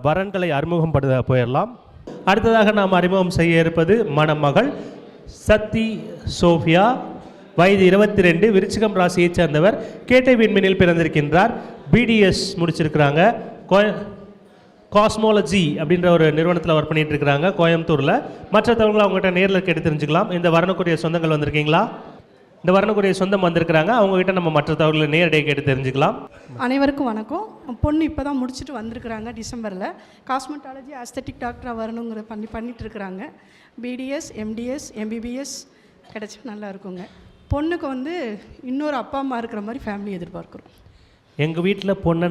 வரன்களை அறிமுகப்படுத்த போயிடலாம். அடுத்ததாக நாம் அறிமுகம் செய்ய இருப்பது மணமகள் சத்தி சோஃபியா, வயது 22, விருச்சிகம் ராசியைச் சேர்ந்தவர், கேட்டை விண்மீனில் பிறந்திருக்கின்றார். பிடிஎஸ் முடிச்சிருக்கிறாங்க. காஸ்மோலஜி அப்படின்ற ஒரு நிறுவனத்தில் ஒர்க் பண்ணிட்டு இருக்கிறாங்க கோயம்புத்தூரில். மற்ற தகவல்களை அவங்ககிட்ட நேரில் கேட்டு தெரிஞ்சுக்கலாம். இந்த வரனுக்குரிய சொந்தங்கள் வந்திருக்கீங்களா? இந்த வரனுக்குரிய சொந்தம் வந்திருக்கிறாங்க, அவங்ககிட்ட நம்ம மற்ற தகவல்களை நேரடியாக கேட்டு தெரிஞ்சுக்கலாம். அனைவருக்கும் வணக்கம். பொண்ணு இப்போ தான் முடிச்சுட்டு வந்திருக்கிறாங்க டிசம்பரில். காஸ்மெட்டாலஜி ஆஸ்தட்டிக் டாக்டராக வரணுங்கிற பண்ணிட்டு இருக்கிறாங்க. பிடிஎஸ், எம்டிஎஸ், எம்பிபிஎஸ் கிடச்சா நல்லா இருக்குங்க. பொண்ணுக்கு வந்து இன்னொரு அப்பா அம்மா இருக்கிற மாதிரி ஃபேமிலி எதிர்பார்க்குறோம். எங்கள் வீட்டில் பொண்ணை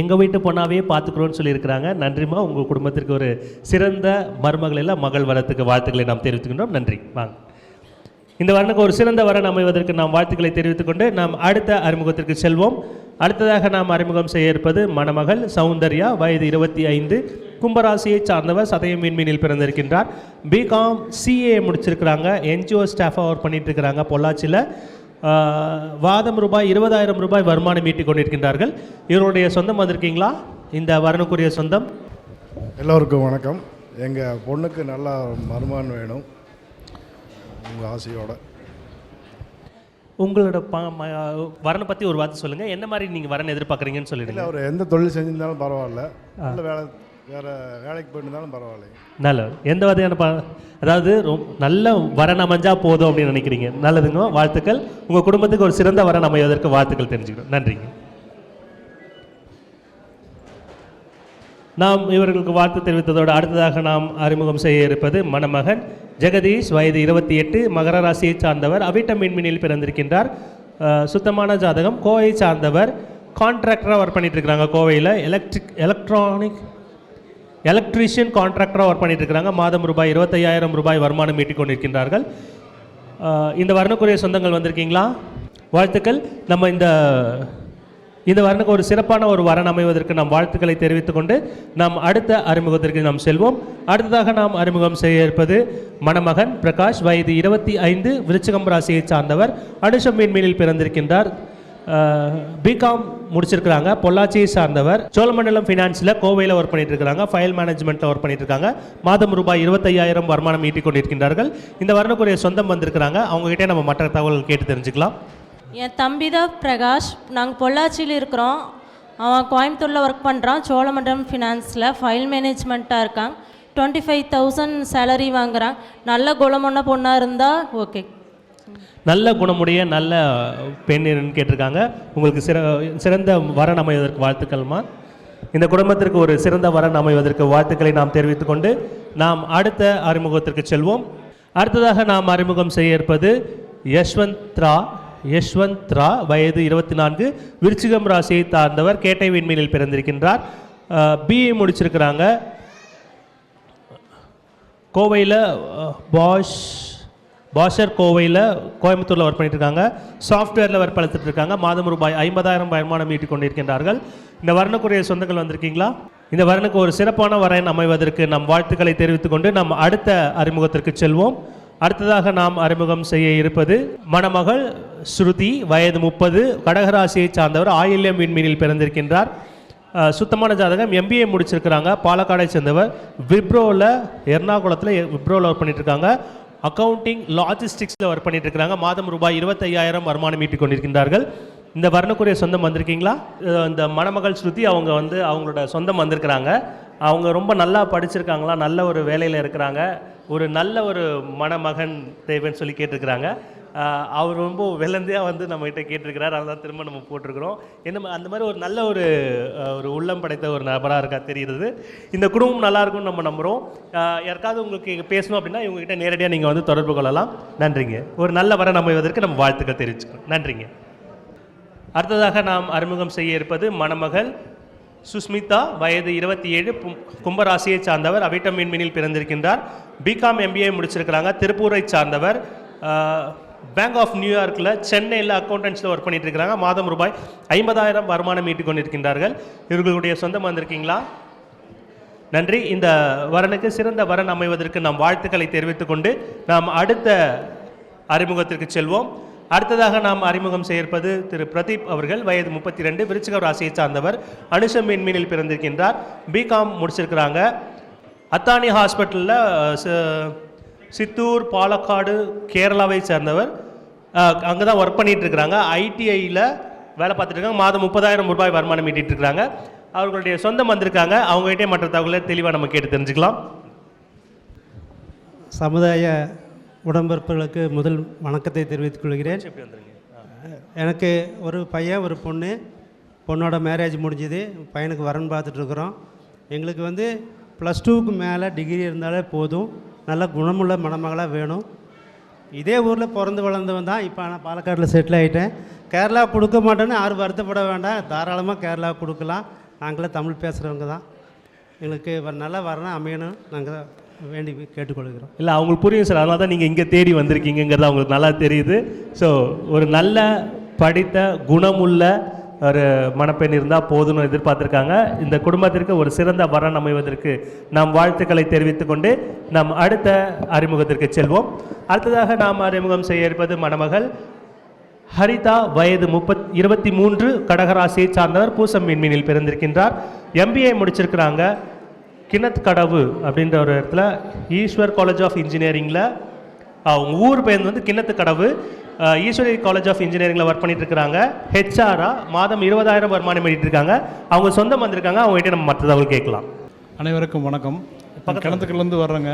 எங்கள் வீட்டு பொண்ணாவே பார்த்துக்குறோன்னு சொல்லியிருக்கிறாங்க. நன்றிம்மா, உங்கள் குடும்பத்திற்கு ஒரு சிறந்த மருமகளெல்லாம் மகள் வரத்துக்கு வாழ்த்துக்களை நாம் தெரிவித்துக்கின்றோம். நன்றி. வாங்க. இந்த வரனுக்கு ஒரு சிறந்த வரன் அமைவதற்கு நாம் வாழ்த்துக்களை தெரிவித்துக்கொண்டு நாம் அடுத்த அறிமுகத்திற்கு செல்வோம். அடுத்ததாக நாம் அறிமுகம் செய்ய இருப்பது மணமகள் சௌந்தர்யா, வயது 25, கும்பராசியை சார்ந்தவர், சதயம் விண்மீனில் பிறந்திருக்கின்றார். பிகாம் சிஏ முடிச்சிருக்கிறாங்க. என்ஜிஓ ஸ்டாஃபாக ஒர்க் பண்ணிட்டு இருக்கிறாங்க பொள்ளாச்சியில். வாதம் ரூபாய் 20,000 வருமானம் ஈட்டிக் கொண்டிருக்கின்றார்கள். இவருடைய சொந்தம் வந்திருக்கீங்களா? இந்த வரனுக்குரிய சொந்தம். எல்லோருக்கும் வணக்கம். எங்கள் பொண்ணுக்கு நல்லா வருமானம் வேணும், உங்கள் ஆசையோட. உங்களோட வரனை பற்றி ஒரு வார்த்தை சொல்லுங்கள். என்ன மாதிரி நீங்கள் வரன் எதிர்பார்க்குறீங்கன்னு சொல்லிடுங்க. அவர் எந்த தொழில் செஞ்சிருந்தாலும் பரவாயில்ல, இல்லை வேறு வேலைக்கு போயிருந்தாலும் பரவாயில்ல. நல்ல எந்த வகையான அதாவது நல்ல வரன் அமைஞ்சா போதும் அப்படின்னு நினைக்கிறீங்க. நல்லதுங்க, வாழ்த்துக்கள். உங்கள் குடும்பத்துக்கு ஒரு சிறந்த வரன் அமைவதற்கு வாழ்த்துக்கள் தெரிஞ்சுக்கிறோம். நன்றிங்க. நாம் இவர்களுக்கு வாழ்த்து தெரிவித்ததோடு அடுத்ததாக நாம் அறிமுகம் செய்ய இருப்பது மணமகன் ஜெகதீஷ், வயது 28, மகர ராசியை சார்ந்தவர், அவிட்டம் விண்மீனில் பிறந்திருக்கின்றார். சுத்தமான ஜாதகம். கோவையை சார்ந்தவர், கான்ட்ராக்டராக ஒர்க் பண்ணிட்டு இருக்கிறாங்க. கோவையில் எலக்ட்ரீஷியன் கான்ட்ராக்டராக ஒர்க் பண்ணிட்டு இருக்கிறாங்க. மாதம் ரூபாய் 25,000 வருமானம் ஈட்டிக் கொண்டிருக்கின்றார்கள். இந்த வரனுக்குரிய சொந்தங்கள் வந்திருக்கீங்களா? வாழ்த்துக்கள். நம்ம இந்த வரனுக்கு ஒரு சிறப்பான ஒரு வரன் அமைவதற்கு நாம் வாழ்த்துக்களை தெரிவித்துக்கொண்டு நாம் அடுத்த அறிமுகத்திற்கு நாம் செல்வோம். அடுத்ததாக நாம் அறிமுகம் செய்ய இருப்பது மணமகன் பிரகாஷ், வயது 25, விருச்சிகம் ராசியை சார்ந்தவர், அனுஷம் விண்மீனில் பிறந்திருக்கின்றார். பிகாம் முடிச்சிருக்கிறாங்க. பொள்ளாச்சியை சார்ந்தவர், சோழமண்டலம் ஃபினான்ஸில் கோவையில் ஒர்க் பண்ணிட்டு இருக்காங்க. ஃபைல் மேனேஜ்மெண்ட்டில் ஒர்க் பண்ணிட்டு இருக்காங்க. மாதம் ரூபாய் 25,000 வருமானம் ஈட்டிக் கொண்டிருக்கின்றார்கள். இந்த வரனுக்குரிய சொந்தம் வந்திருக்கிறாங்க, அவங்ககிட்டே நம்ம மற்ற தகவல்கள் கேட்டு தெரிஞ்சுக்கலாம். என் தம்பி தான் பிரகாஷ். நாங்கள் பொள்ளாச்சியில் இருக்கிறோம். அவன் கோயம்புத்தூரில் ஒர்க் பண்ணுறான். சோழமண்டலம் ஃபினான்ஸில் ஃபைல் மேனேஜ்மெண்ட்டாக இருக்கான். 25,000 சேலரி வாங்குகிறான். நல்ல குணமான பொண்ணாக இருந்தால் ஓகே. நல்ல குணமுடைய நல்ல பெண்ணுன்னு கேட்டிருக்காங்க. உங்களுக்கு சிறந்த வரன் அமைவதற்கு வாழ்த்துக்கள்மா. இந்த குடும்பத்திற்கு ஒரு சிறந்த வரன் அமைவதற்கு வாழ்த்துக்களை நாம் தெரிவித்துக்கொண்டு நாம் அடுத்த அறிமுகத்திற்கு செல்வோம். அடுத்ததாக நாம் அறிமுகம் செய்ய இருப்பது யஷ்வந்த்ரா, வயது 24, விருச்சிகம் ராசியை சார்ந்தவர், கேட்டை விண்மீனில் பிறந்திருக்கின்றார். பிஏ முடிச்சிருக்கிறாங்க. கோவையில் பாஷர் கோவையில் கோயம்புத்தூரில் ஒர்க் பண்ணிட்டு இருக்காங்க. சாஃப்ட்வேரில் ஒர்க் பார்த்துட்டு இருக்காங்க. மாதம் ரூபாய் 50,000 வருமானம் ஈட்டிக் கொண்டிருக்கின்றார்கள். இந்த வரனுக்குரிய சொந்தங்கள் வந்திருக்கீங்களா? இந்த வரனுக்கு ஒரு சிறப்பான வரன் அமைவதற்கு நம் வாழ்த்துக்களை தெரிவித்துக்கொண்டு நாம் அடுத்த அறிமுகத்திற்கு செல்வோம். அடுத்ததாக நாம் அறிமுகம் செய்ய இருப்பது மணமகள் ஸ்ருதி, வயது 30, கடகராசியை சார்ந்தவர், ஆயில்யம் விண்மீனில் பிறந்திருக்கின்றார். சுத்தமான ஜாதகம். எம்பிஏ முடிச்சிருக்கிறாங்க. பாலக்காடை சேர்ந்தவர், விப்ரோவில் எர்ணாகுளத்தில் விப்ரோவில் ஒர்க் பண்ணிட்டு இருக்காங்க. அக்கௌண்டிங் லாஜிஸ்டிக்ஸில் ஒர்க் பண்ணிட்டு இருக்கிறாங்க. மாதம் ரூபாய் 25,000 வருமானம் ஈட்டிக் கொண்டிருக்கின்றார்கள். இந்த வரனுக்குரிய சொந்தம் வந்திருக்கீங்களா? இந்த மணமகள் ஸ்ருதி அவங்க அவங்களோட சொந்தம் வந்திருக்கிறாங்க. அவங்க ரொம்ப நல்லா படிச்சிருக்காங்களா, நல்ல ஒரு வேலையில் இருக்கிறாங்க, ஒரு நல்ல ஒரு மணமகன் தேவைன்னு சொல்லி கேட்டிருக்கிறாங்க. அவர் ரொம்ப வெள்ளந்தையாக நம்மகிட்ட கேட்டிருக்கிறார். அதெல்லாம் திரும்ப நம்ம போட்டிருக்கிறோம். என்ன அந்த மாதிரி ஒரு நல்ல ஒரு உள்ளம் படைத்த ஒரு நபராக இருக்கா தெரியுது. இந்த குடும்பம் நல்லா இருக்கும்னு நம்ம நம்புகிறோம். யாருக்காவது உங்களுக்கு பேசணும் அப்படின்னா இவங்ககிட்ட நேரடியாக நீங்கள் தொடர்பு கொள்ளலாம். நன்றிங்க. ஒரு நல்ல வரன் அமைவதற்கு நம்ம வாழ்த்துக்கள் தெரிவிச்சுக்கிறோம். நன்றிங்க. அடுத்ததாக நாம் அறிமுகம் செய்ய இருப்பது மணமகள் சுஸ்மிதா, வயது 27, கும்பராசியை சார்ந்தவர், அவிட்டம் விண்மீனில் பிறந்திருக்கின்றார். BCom MBA முடிச்சிருக்கிறாங்க. திருப்பூரை சார்ந்தவர், பேங்க் ஆஃப் நியூயார்க்கில் சென்னையில் அக்கௌண்டன்ஸில் ஒர்க் பண்ணிட்டு இருக்கிறாங்க. மாதம் ரூபாய் 50,000 வருமானம் ஈட்டிக் கொண்டிருக்கின்றார்கள். இவர்களுடைய சொந்தம் வந்திருக்கீங்களா? நன்றி. இந்த வரனுக்கு சிறந்த வரன் அமைவதற்கு நாம் வாழ்த்துக்களை தெரிவித்துக்கொண்டு நாம் அடுத்த அறிமுகத்திற்கு செல்வோம். அடுத்ததாக நாம் அறிமுகம் செய்யிருப்பது திரு பிரதீப் அவர்கள், வயது 32, விருச்சிக ராசியை சார்ந்தவர், அனுஷம் மீனில் பிறந்திருக்கின்றார். பிகாம் முடிச்சிருக்கிறாங்க. அத்தானி ஹாஸ்பிட்டலில் சித்தூர், பாலக்காடு, கேரளாவை சேர்ந்தவர். அங்கே தான் ஒர்க் பண்ணிகிட்டு இருக்கிறாங்க. ஐடிஐயில் வேலை பார்த்துட்டு இருக்காங்க. மாதம் 30,000 ரூபாய் வருமானம் ஈட்டிட்டு இருக்கிறாங்க. அவர்களுடைய சொந்தம் வந்திருக்காங்க. அவங்ககிட்டே மற்ற தகவலை தெளிவாக நம்ம கேட்டு தெரிஞ்சுக்கலாம். சமுதாய உடன்பிறப்புகளுக்கு முதல் வணக்கத்தை தெரிவித்துக் கொள்கிறேன். எனக்கு ஒரு பையன், ஒரு பொண்ணு. பொண்ணோட மேரேஜ் முடிஞ்சுது. பையனுக்கு வரன் பார்த்துட்ருக்குறோம். எங்களுக்கு வந்து +2க்கு மேலே டிகிரி இருந்தாலே போதும். நல்ல குணமுள்ள மணமகளாக வேணும். இதே ஊரில் பிறந்து வளர்ந்தவன் தான். இப்போ நான் பாலக்காட்டில் செட்டில் ஆகிட்டேன். கேரளா கொடுக்க மாட்டேன்னு யாரும் வருத்தப்பட வேண்டாம். தாராளமாக கேரளா கொடுக்கலாம். நாங்களே தமிழ் பேசுகிறவங்க தான். எங்களுக்கு நல்ல வரணும் அமையணும் நாங்கள் வேண்டி கேட்டுக்கொள்கிறோம். இல்லை, அவங்களுக்கு புரியும் சார். அதனால தான் நீங்கள் இங்கே தேடி வந்திருக்கீங்கிறது அவங்களுக்கு நல்லா தெரியுது. ஸோ ஒரு நல்ல படித்த குணமுள்ள ஒரு மணப்பெண் இருந்தால் போதும்னு எதிர்பார்த்துருக்காங்க. இந்த குடும்பத்திற்கு ஒரு சிறந்த வரன் அமைவதற்கு நாம் வாழ்த்துக்களை தெரிவித்துக் கொண்டு நாம் அடுத்த அறிமுகத்திற்கு செல்வோம். அடுத்ததாக நாம் அறிமுகம் செய்ய இருப்பது மணமகள் ஹரிதா, வயது 23, கடகராசியை சார்ந்தவர், பூசம் மீனில் பிறந்திருக்கின்றார். MBA முடிச்சிருக்கிறாங்க. கிணத் கடவு அப்படின்ற ஒரு இடத்துல ஈஸ்வர் காலேஜ் ஆஃப் இன்ஜினியரிங்கில், அவங்க ஊர் பேர் வந்து கிணத்து கடவு, ஈஸ்வரி காலேஜ் ஆஃப் இன்ஜினியரிங்கில் ஒர்க் பண்ணிட்டு இருக்கிறாங்க. ஹெச்ஆரா மாதம் 20,000 வருமானம் பண்ணிட்டு இருக்காங்க. அவங்க சொந்தம் வந்திருக்காங்க. அவங்ககிட்ட நம்ம மற்ற தகவல் கேட்கலாம். அனைவருக்கும் வணக்கம். கிணத்துக்குலேருந்து வர்றேங்க.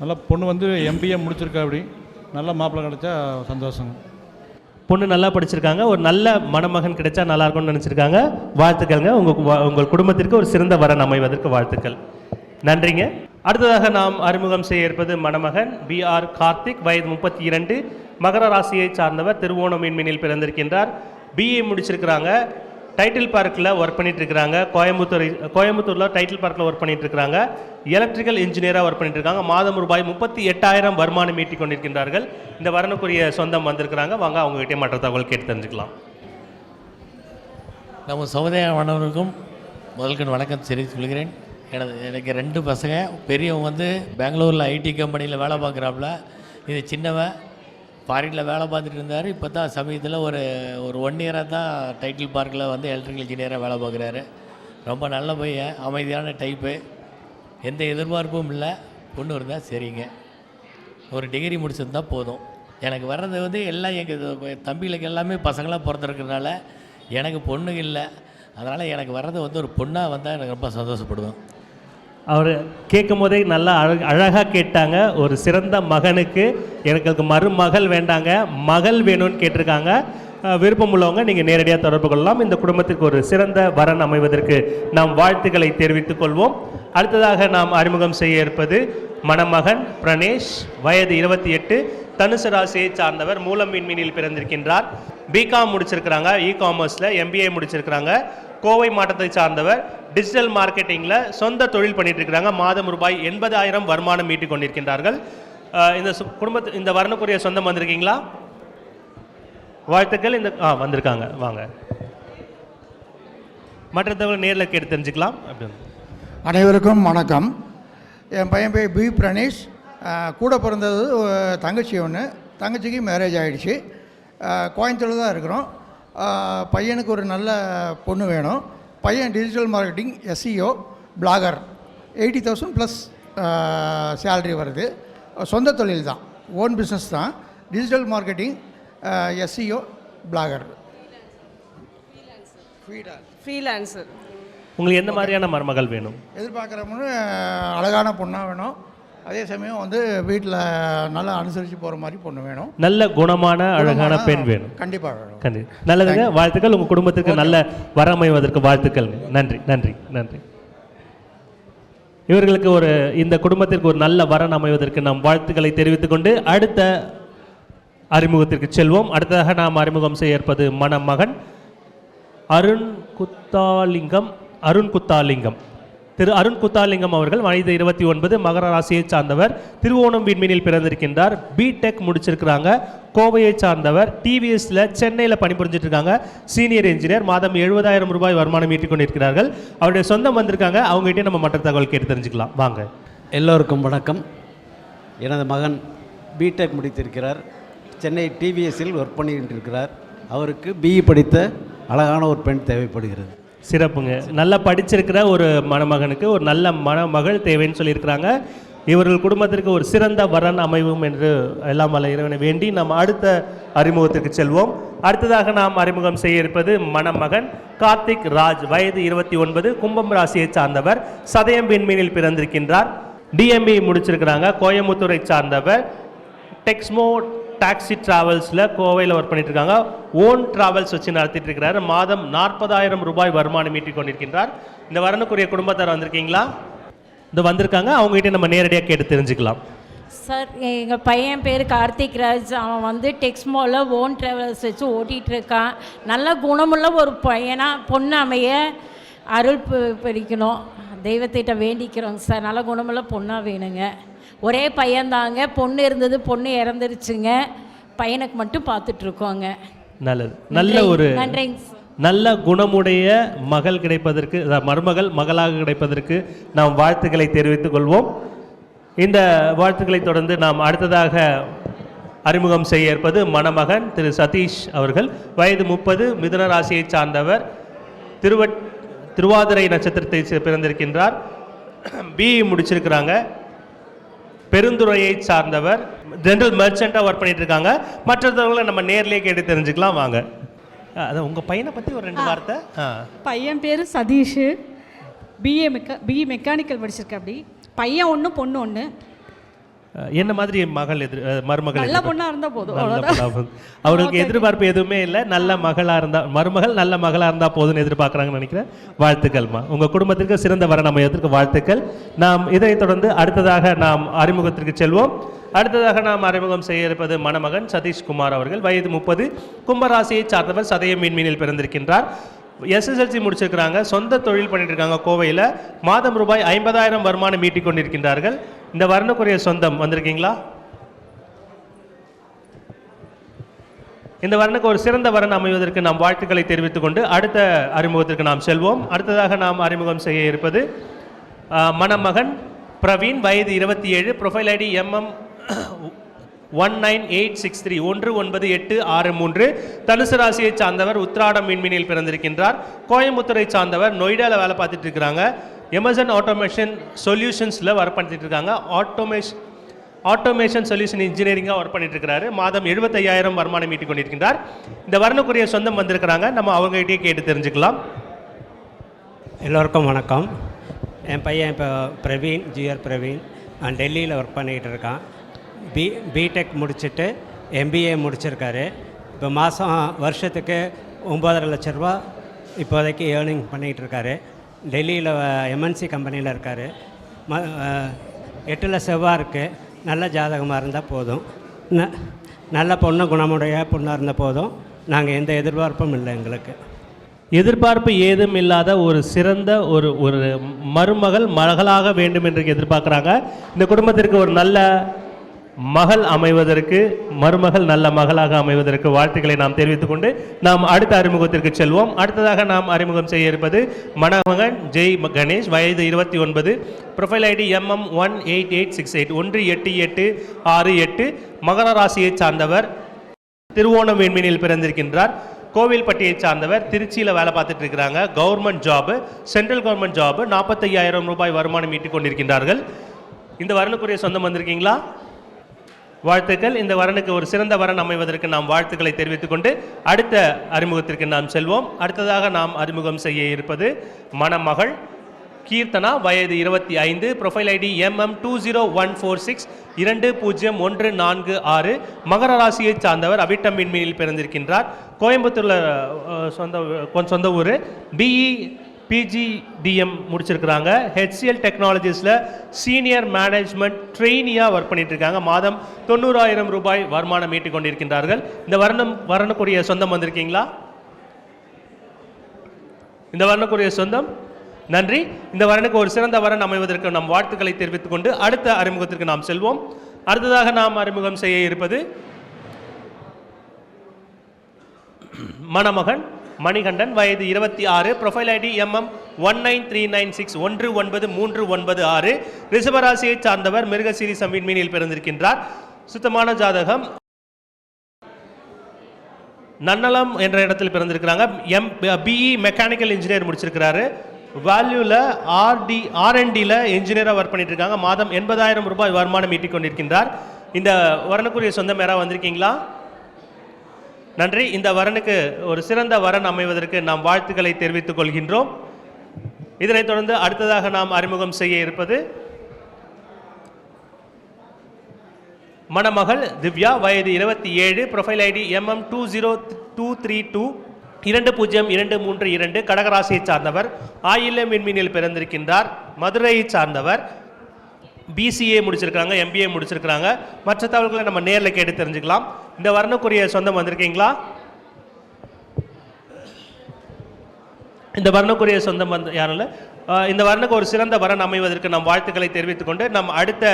நல்லா பொண்ணு வந்து MBA முடிச்சிருக்கா. அப்படி நல்ல மாப்பிள்ளை கிடைச்சா சந்தோஷங்க. பொண்ணு நல்லா படிச்சிருக்காங்க. ஒரு நல்ல மணமகன் கிடைச்சா நல்லா இருக்கும்னு நினச்சிருக்காங்க. வாழ்த்துக்கள்ங்க. உங்கள் குடும்பத்திற்கு ஒரு சிறந்த வரன் அமைவதற்கு வாழ்த்துக்கள். நன்றிங்க. அடுத்ததாக நாம் அறிமுகம் செய்ய இருப்பது மணமகன் BR கார்த்திக், வயது 32, மகர ராசியை சார்ந்தவர், திருவோணம் மீனில் பிறந்திருக்கின்றார். BA முடிச்சிருக்கிறாங்க. டைட்டில் பார்க்கில் ஒர்க் பண்ணிட்டு இருக்கிறாங்க. கோயம்புத்தூரில் டைட்டில் பார்க்கில் ஒர்க் பண்ணிட்டு இருக்கிறாங்க. எலக்ட்ரிக்கல் இன்ஜினியராக ஒர்க் பண்ணிட்டு இருக்காங்க. மாதம் ரூபாய் 38,000 வருமானம் ஈட்டிக் கொண்டிருக்கின்றார்கள். இந்த வரனுக்குரிய சொந்தம் வந்திருக்கிறாங்க. வாங்க அவங்ககிட்ட மற்ற தகவல் கேட்டு தெரிஞ்சுக்கலாம். நம்ம சமுதாய மாணவர்களுக்கும் முதல்கண் வணக்கம் தெரிவித்துக் கொள்கிறேன். எனக்கு 2 பசங்க. பெரியவங்க வந்து பெங்களூரில் ஐடி கம்பெனியில் வேலை பார்க்குறாப்புல. இது சின்னவன் ஃபாரினில் வேலை பார்த்துட்டு இருந்தார். இப்போ தான் சமயத்தில் ஒரு 1 இயராக தான் டைட்டில் பார்க்கில் வந்து எலக்ட்ரிக்கல் இன்ஜினியராக வேலை பார்க்குறாரு. ரொம்ப நல்ல பையன், அமைதியான டைப்பு, எந்த எதிர்பார்ப்பும் இல்லை. பொண்ணு இருந்தால் சரிங்க. ஒரு டிகிரி முடிச்சிருந்தா போதும். எனக்கு வர்றது வந்து எல்லாம் எங்கள் தம்பிகளுக்கு எல்லாமே பசங்களாக பிறந்திருக்கிறதுனால எனக்கு பொண்ணு இல்லை. அதனால் எனக்கு வர்றது வந்து ஒரு பொண்ணாக வந்தால் எனக்கு ரொம்ப சந்தோஷப்படுவேன். அவர் கேட்கும் போதே நல்லா அழகாக கேட்டாங்க. ஒரு சிறந்த மகனுக்கு எனக்கு மருமகள் வேண்டாங்க, மகள் வேணும்னு கேட்டிருக்காங்க. விருப்பம் உள்ளவங்க நீங்கள் நேரடியாக தொடர்பு கொள்ளலாம். இந்த குடும்பத்திற்கு ஒரு சிறந்த வரன் அமைவதற்கு நாம் வாழ்த்துக்களை தெரிவித்துக் கொள்வோம். அடுத்ததாக நாம் அறிமுகம் செய்ய இருப்பது மணமகன் பிரணேஷ், வயது 28, தனுசு ராசியை சார்ந்தவர், மூலம் மீனில் பிறந்திருக்கின்றார். பிகாம் முடிச்சிருக்கிறாங்க. இ-காமர்ஸில் MBA முடிச்சிருக்கிறாங்க. கோவை மாவட்டத்தை சார்ந்தவர், டிஜிட்டல் மார்க்கெட்டிங்கில் சொந்த தொழில் பண்ணிட்டு இருக்கிறாங்க. மாதம் ரூபாய் 80,000 வருமானம் ஈட்டிக் கொண்டிருக்கின்றார்கள். இந்த வரனுக்குரிய சொந்தம் வந்திருக்கீங்களா? வாழ்த்துக்கள். வந்திருக்காங்க. வாங்க மற்ற தகவல் நேரில் கேட்டு தெரிஞ்சுக்கலாம். அனைவருக்கும் வணக்கம். என் பையன் பேர் B பிரணேஷ். கூட பிறந்தது தங்கச்சி ஒன்று. தங்கச்சிக்கு மேரேஜ் ஆகிடுச்சு. கோயம்புத்தூரில் தான் இருக்கிறோம். பையனுக்கு ஒரு நல்ல பொண்ணு வேணும். பையன் digital marketing, SEO, blogger, 80,000 plus salary வருது. சொந்த தொழில் தான், ஓன் பிஸ்னஸ் தான். Digital marketing, SEO, blogger, freelancer. உங்களுக்கு எந்த மாதிரியான மருமகள் வேணும்? எதிர்பார்க்குறவங்க அழகான பொண்ணாக வேணும். அதே சமயம் வந்து வீட்டில் நல்லா அனுசரித்து போகிற மாதிரி பொண்ணு வேணும். நல்ல குணமான அழகான பெண் வேணும். கண்டிப்பாக வேணும். கண்டிப்பாக. நல்லதுங்க. வாழ்த்துக்கள். உங்கள் குடும்பத்துக்கு நல்ல வரமைவதற்கு வாழ்த்துக்கள். நன்றி நன்றி நன்றி. இவர்களுக்கு இந்த குடும்பத்திற்கு ஒரு நல்ல வரன் அமைவதற்கு நாம் வாழ்த்துக்களை தெரிவித்துக் கொண்டு அடுத்த அறிமுகத்திற்கு செல்வோம். அடுத்ததாக நாம் அறிமுகம் செய்ய இருப்பது மணமகன் அருண் குத்தாலிங்கம். திரு அருண் குத்தாலிங்கம் அவர்கள், வயது 29, மகர ராசியை சார்ந்தவர், திருவோணம் மீனில் பிறந்திருக்கின்றார். பிடெக் முடிச்சிருக்கிறாங்க. கோவையை சார்ந்தவர், டிவிஎஸ்ல சென்னையில் பணிபுரிஞ்சிட்டு இருக்காங்க. Senior engineer. மாதம் 70,000 ரூபாய் வருமானம் ஈட்டிக் கொண்டிருக்கிறார்கள். அவருடைய சொந்தம் வந்திருக்காங்க. அவங்ககிட்ட நம்ம மற்ற தகவல் கேட்டு தெரிஞ்சுக்கலாம். வாங்க. எல்லோருக்கும் வணக்கம். எனது மகன் பிடெக் முடித்திருக்கிறார். சென்னை டிவிஎஸ்ஸில் ஒர்க் பண்ணிக்கிட்டு இருக்கிறார். அவருக்கு பிஇ படித்த அழகான ஒரு பெண் தேவைப்படுகிறது. சிறப்புங்க. நல்லா படிச்சிருக்கிற ஒரு மணமகனுக்கு ஒரு நல்ல மணமகள் தேவைன்னு சொல்லியிருக்கிறாங்க. இவர்கள் குடும்பத்திற்கு ஒரு சிறந்த வரன் அமைவும் என்று எல்லாம் வல்ல இறைவனை வேண்டி நாம் அடுத்த அறிமுகத்திற்கு செல்வோம். அடுத்ததாக நாம் அறிமுகம் செய்ய இருப்பது மணமகன் கார்த்திக் ராஜ், வயது 29, கும்பம் ராசியை சார்ந்தவர், சதயம் விண்மீனில் பிறந்திருக்கின்றார். டிஎம்பி முடிச்சிருக்கிறாங்க. கோயம்புத்தூரை சார்ந்தவர். டெக்ஸ்மோ டாக்ஸி டிராவல்ஸில் கோவையில் ஒர்க் பண்ணிட்டு இருக்காங்க. ஓன் டிராவல்ஸ் வச்சு நடத்திட்டு இருக்கிறாரு. மாதம் 40,000 ரூபாய் வருமானம் ஈட்டிக் கொண்டிருக்கின்றார். இந்த வரனுக்குரிய குடும்பத்தார் வந்திருக்கீங்களா? இந்த வந்திருக்காங்க. அவங்ககிட்ட நம்ம நேரடியாக கேட்டு தெரிஞ்சுக்கலாம். சார், எங்கள் பையன் பேர் கார்த்திக் ராஜ். அவன் வந்து டெக்ஸ்மோவில் ஓன் ட்ராவல்ஸ் வச்சு ஓட்டிகிட்டு இருக்கான். நல்ல குணமுள்ள ஒரு பையனாக பொண்ணு அமைய அருள் பிடிக்கணும், தெய்வத்திட்ட வேண்டிக்கிறோங்க சார். நல்ல குணமுள்ள பொண்ணாக வேணுங்க. ஒரே பையன்தாங்க, பொண்ணு இருந்தது, பொண்ணு இறந்துருச்சுங்க. பையனுக்கு மட்டும் பார்த்துட்ருக்கோங்க. நல்லது. நல்ல ஒரு நன்றிங்க. நல்ல குணமுடைய மகள் கிடைப்பதற்கு, மருமகள் மகளாக கிடைப்பதற்கு நாம் வாழ்த்துக்களை தெரிவித்துக் கொள்வோம். இந்த வாழ்த்துக்களை தொடர்ந்து நாம் அடுத்ததாக அறிமுகம் செய்ய இருப்பது மணமகன் திரு சதீஷ் அவர்கள். வயது 30, மிதுன ராசியை சார்ந்தவர், திருவாதிரை நட்சத்திரத்தை பிறந்திருக்கின்றார். பிஇ முடிச்சிருக்கிறாங்க. பெருந்துறையை சார்ந்தவர், ஜெனரல் மெர்ச்சண்ட்டாக ஒர்க் பண்ணிட்டு இருக்காங்க. மற்றவர்களை நம்ம நேர்லேயே கேட்டு தெரிஞ்சுக்கலாம். வாங்க. அதான் உங்கள் பையனை பற்றி ஒரு 2 வார்த்தை. பையன் பேர் சதீஷ். பிஇ மெக்கானிக்கல் படிச்சிருக்க. அப்படி பையன் ஒன்று பொண்ணு ஒன்று. என்ன மாதிரி மருமகள்? நல்ல பொண்ணாக இருந்தால் போதும். அவர்களுக்கு எதிர்பார்ப்பு எதுவுமே இல்லை. நல்ல மகளாக இருந்தால், மருமகள் நல்ல மகளாக இருந்தால் போதும்னு எதிர்பார்க்குறாங்கன்னு நினைக்கிறேன். வாழ்த்துக்கள்மா. உங்கள் குடும்பத்திற்கு சிறந்த வரன் அமையத்திற்கு வாழ்த்துக்கள். நாம் இதைத் தொடர்ந்து அடுத்ததாக நாம் அறிமுகத்திற்கு செல்வோம். அடுத்ததாக நாம் அறிமுகம் செய்ய இருப்பது மணமகன் சதீஷ்குமார் அவர்கள். வயது 30, கும்பராசியை சார்ந்தவர், சதயம் மீன்மீனில் பிறந்திருக்கின்றார். எஸ்எஸ்எல்சி முடிச்சிருக்கிறாங்க. சொந்த தொழில் பண்ணிட்டு இருக்காங்க கோவையில். மாதம் ரூபாய் 50,000 வருமானம் ஈட்டிக் கொண்டிருக்கின்றார்கள். இந்த வரனுக்குரிய சொந்தம் வந்திருக்கீங்களா? இந்த வரனுக்கு ஒரு சிறந்த வரன் அமைவதற்கு நாம் வாழ்த்துக்களை தெரிவித்துக் கொண்டு அடுத்த அறிமுகத்திற்கு நாம் செல்வோம். அடுத்ததாக நாம் அறிமுகம் செய்ய இருப்பது மணமகன் பிரவீன், வயது 27, ப்ரொஃபைல் ஐடி MM198631 198663, தனுசு ராசியை சார்ந்தவர், உத்திராடம் மீன்மீனில் பிறந்திருக்கின்றார். கோயம்புத்தூரை சார்ந்தவர், நொய்டாவில் வேலை பார்த்துட்டு இருக்கிறாங்க. எமர்சன் ஆட்டோமேஷன் சொல்யூஷன்ஸில் ஒர்க் பண்ணிட்டு இருக்காங்க. ஆட்டோமேஷன் சொல்யூஷன் இன்ஜினியரிங்காக ஒர்க் பண்ணிட்டு இருக்கிறாரு. மாதம் 75,000 வருமானம் ஈட்டிக் கொண்டிருக்கின்றார். இந்த வரனுக்குரிய சொந்தம் வந்திருக்கிறாங்க. நம்ம அவங்ககிட்டயே கேட்டு தெரிஞ்சுக்கலாம். எல்லோருக்கும் வணக்கம். என் பையன் இப்போ பிரவீன், ஜிஆர் பிரவீன், டெல்லியில் ஒர்க் பண்ணிக்கிட்டு இருக்கான். பிடெக் முடிச்சுட்டு எம்பிஏ முடிச்சிருக்காரு. இப்போ வருஷத்துக்கு 9.5 லட்ச ரூபா இப்போதைக்கு ஏர்னிங் பண்ணிகிட்டு இருக்காரு. டெல்லியில் எம்என்சி கம்பெனியில் இருக்கார். 8ல் செவ்வாய் இருக்குது. நல்ல ஜாதகமாக இருந்தால் போதும். நல்ல பொண்ணு, குணமுடைய பொண்ணாக இருந்தால் போதும். நாங்கள் எந்த எதிர்பார்ப்பும் இல்லை. எங்களுக்கு எதிர்பார்ப்பு ஏதும் இல்லாத ஒரு சிறந்த ஒரு மருமகள் மகளாக வேண்டும் என்று எதிர்பார்க்குறாங்க. இந்த குடும்பத்திற்கு ஒரு நல்ல மகள் அமைவதற்கு, மருமகள் நல்ல மகளாக அமைவதற்கு வாழ்த்துக்களை நாம் தெரிவித்துக் கொண்டு நாம் அடுத்த அறிமுகத்திற்கு செல்வோம். அடுத்ததாக நாம் அறிமுகம் செய்ய இருப்பது மணமகன் ஜெய் கணேஷ், வயது 29, ப்ரொஃபைல் ஐடி MM18868 18868, மகர ராசியை சார்ந்தவர், திருவோணம் விண்மீனில் பிறந்திருக்கின்றார். கோவில்பட்டியை சார்ந்தவர், திருச்சியில் வேலை பார்த்துட்டு இருக்கிறாங்க. Government job, central government job, 45,000 ரூபாய் வருமானம் ஈட்டிக் கொண்டிருக்கின்றார்கள். இந்த வரனுக்குரிய சொந்தம் வந்திருக்கீங்களா? வாழ்த்துக்கள். இந்த வரனுக்கு ஒரு சிறந்த வரன் அமைவதற்கு நாம் வாழ்த்துக்களை தெரிவித்துக் கொண்டு அடுத்த அறிமுகத்திற்கு நாம் செல்வோம். அடுத்ததாக நாம் அறிமுகம் செய்ய இருப்பது மணமகள் கீர்த்தனா, வயது 25, ப்ரொஃபைல் ஐடி MM20146 201446, மகர ராசியை சார்ந்தவர், அவிட்டம் மீன்மீனில் பிறந்திருக்கின்றார். கோயம்புத்தூரில் சொந்த ஊர். பிஇ PGDM முடிச்சிருக்கிறாங்க. HCL டெக்னாலஜிஸில் சீனியர் மேனேஜ்மெண்ட் ட்ரெயினியாக ஒர்க் பண்ணிட்டு இருக்காங்க. மாதம் 90,000 ரூபாய் வருமானம் ஈட்டிக் கொண்டிருக்கின்றார்கள். இந்த வரனுக்குரிய சொந்தம் வந்திருக்கீங்களா? இந்த வரனுக்குரிய சொந்தம் நன்றி. இந்த வரனுக்கு ஒரு சிறந்த வரன் அமைவதற்கு நம் வாழ்த்துக்களை தெரிவித்துக் கொண்டு அடுத்த அறிமுகத்திற்கு நாம் செல்வோம். அடுத்ததாக நாம் அறிமுகம் செய்ய இருப்பது மணமகன் மணிகண்டன், வயது 26, ப்ரொஃபைல் ஐடி MM19396 19396, ரிஷபராசியை சார்ந்தவர், மிருகசீரிஷம் விண்மீனில் பிறந்திருக்கின்றார். சுத்தமான ஜாதகம். நன்னலம் என்ற இடத்தில் பிறந்திருக்கிறாங்க. பிஇ மெக்கானிக்கல் இன்ஜினியர் முடிச்சிருக்கிறாரு. வேல்யூவில் ஆர்என்டியில் இன்ஜினியராக ஒர்க் பண்ணிட்டு இருக்காங்க. மாதம் 80,000 ரூபாய் வருமானம் ஈட்டிக் கொண்டிருக்கின்றார். இந்த வரனுக்குரிய சொந்தம் யாராவது வந்திருக்கீங்களா? நன்றி. இந்த வரனுக்கு ஒரு சிறந்த வரன் அமைவதற்கு நாம் வாழ்த்துக்களை தெரிவித்துக் கொள்கின்றோம். இதனைத் தொடர்ந்து அடுத்ததாக நாம் அறிமுகம் செய்ய இருப்பது மணமகள் திவ்யா, வயது 27, ப்ரொஃபைல் ஐடி MM20232 202332, கடகராசியை சார்ந்தவர், ஆயில்ய மின்மினில் பிறந்திருக்கின்றார். மதுரையை சார்ந்தவர், பிசிஏ முடிச்சிருக்காங்க, எம்பிஏ முடிச்சிருக்கிறாங்க. மற்ற தகவல்களை நம்ம நேரில் கேட்டு தெரிஞ்சுக்கலாம். இந்த வரனுக்குரிய சொந்தம் வந்திருக்கீங்களா? இந்த வரனுக்குரிய சொந்தம் வந்து யாரும் இல்லை. இந்த வரனுக்கு ஒரு சிறந்த வரன் அமைவதற்கு நம் வாழ்த்துக்களை தெரிவித்துக் கொண்டு நம் அடுத்த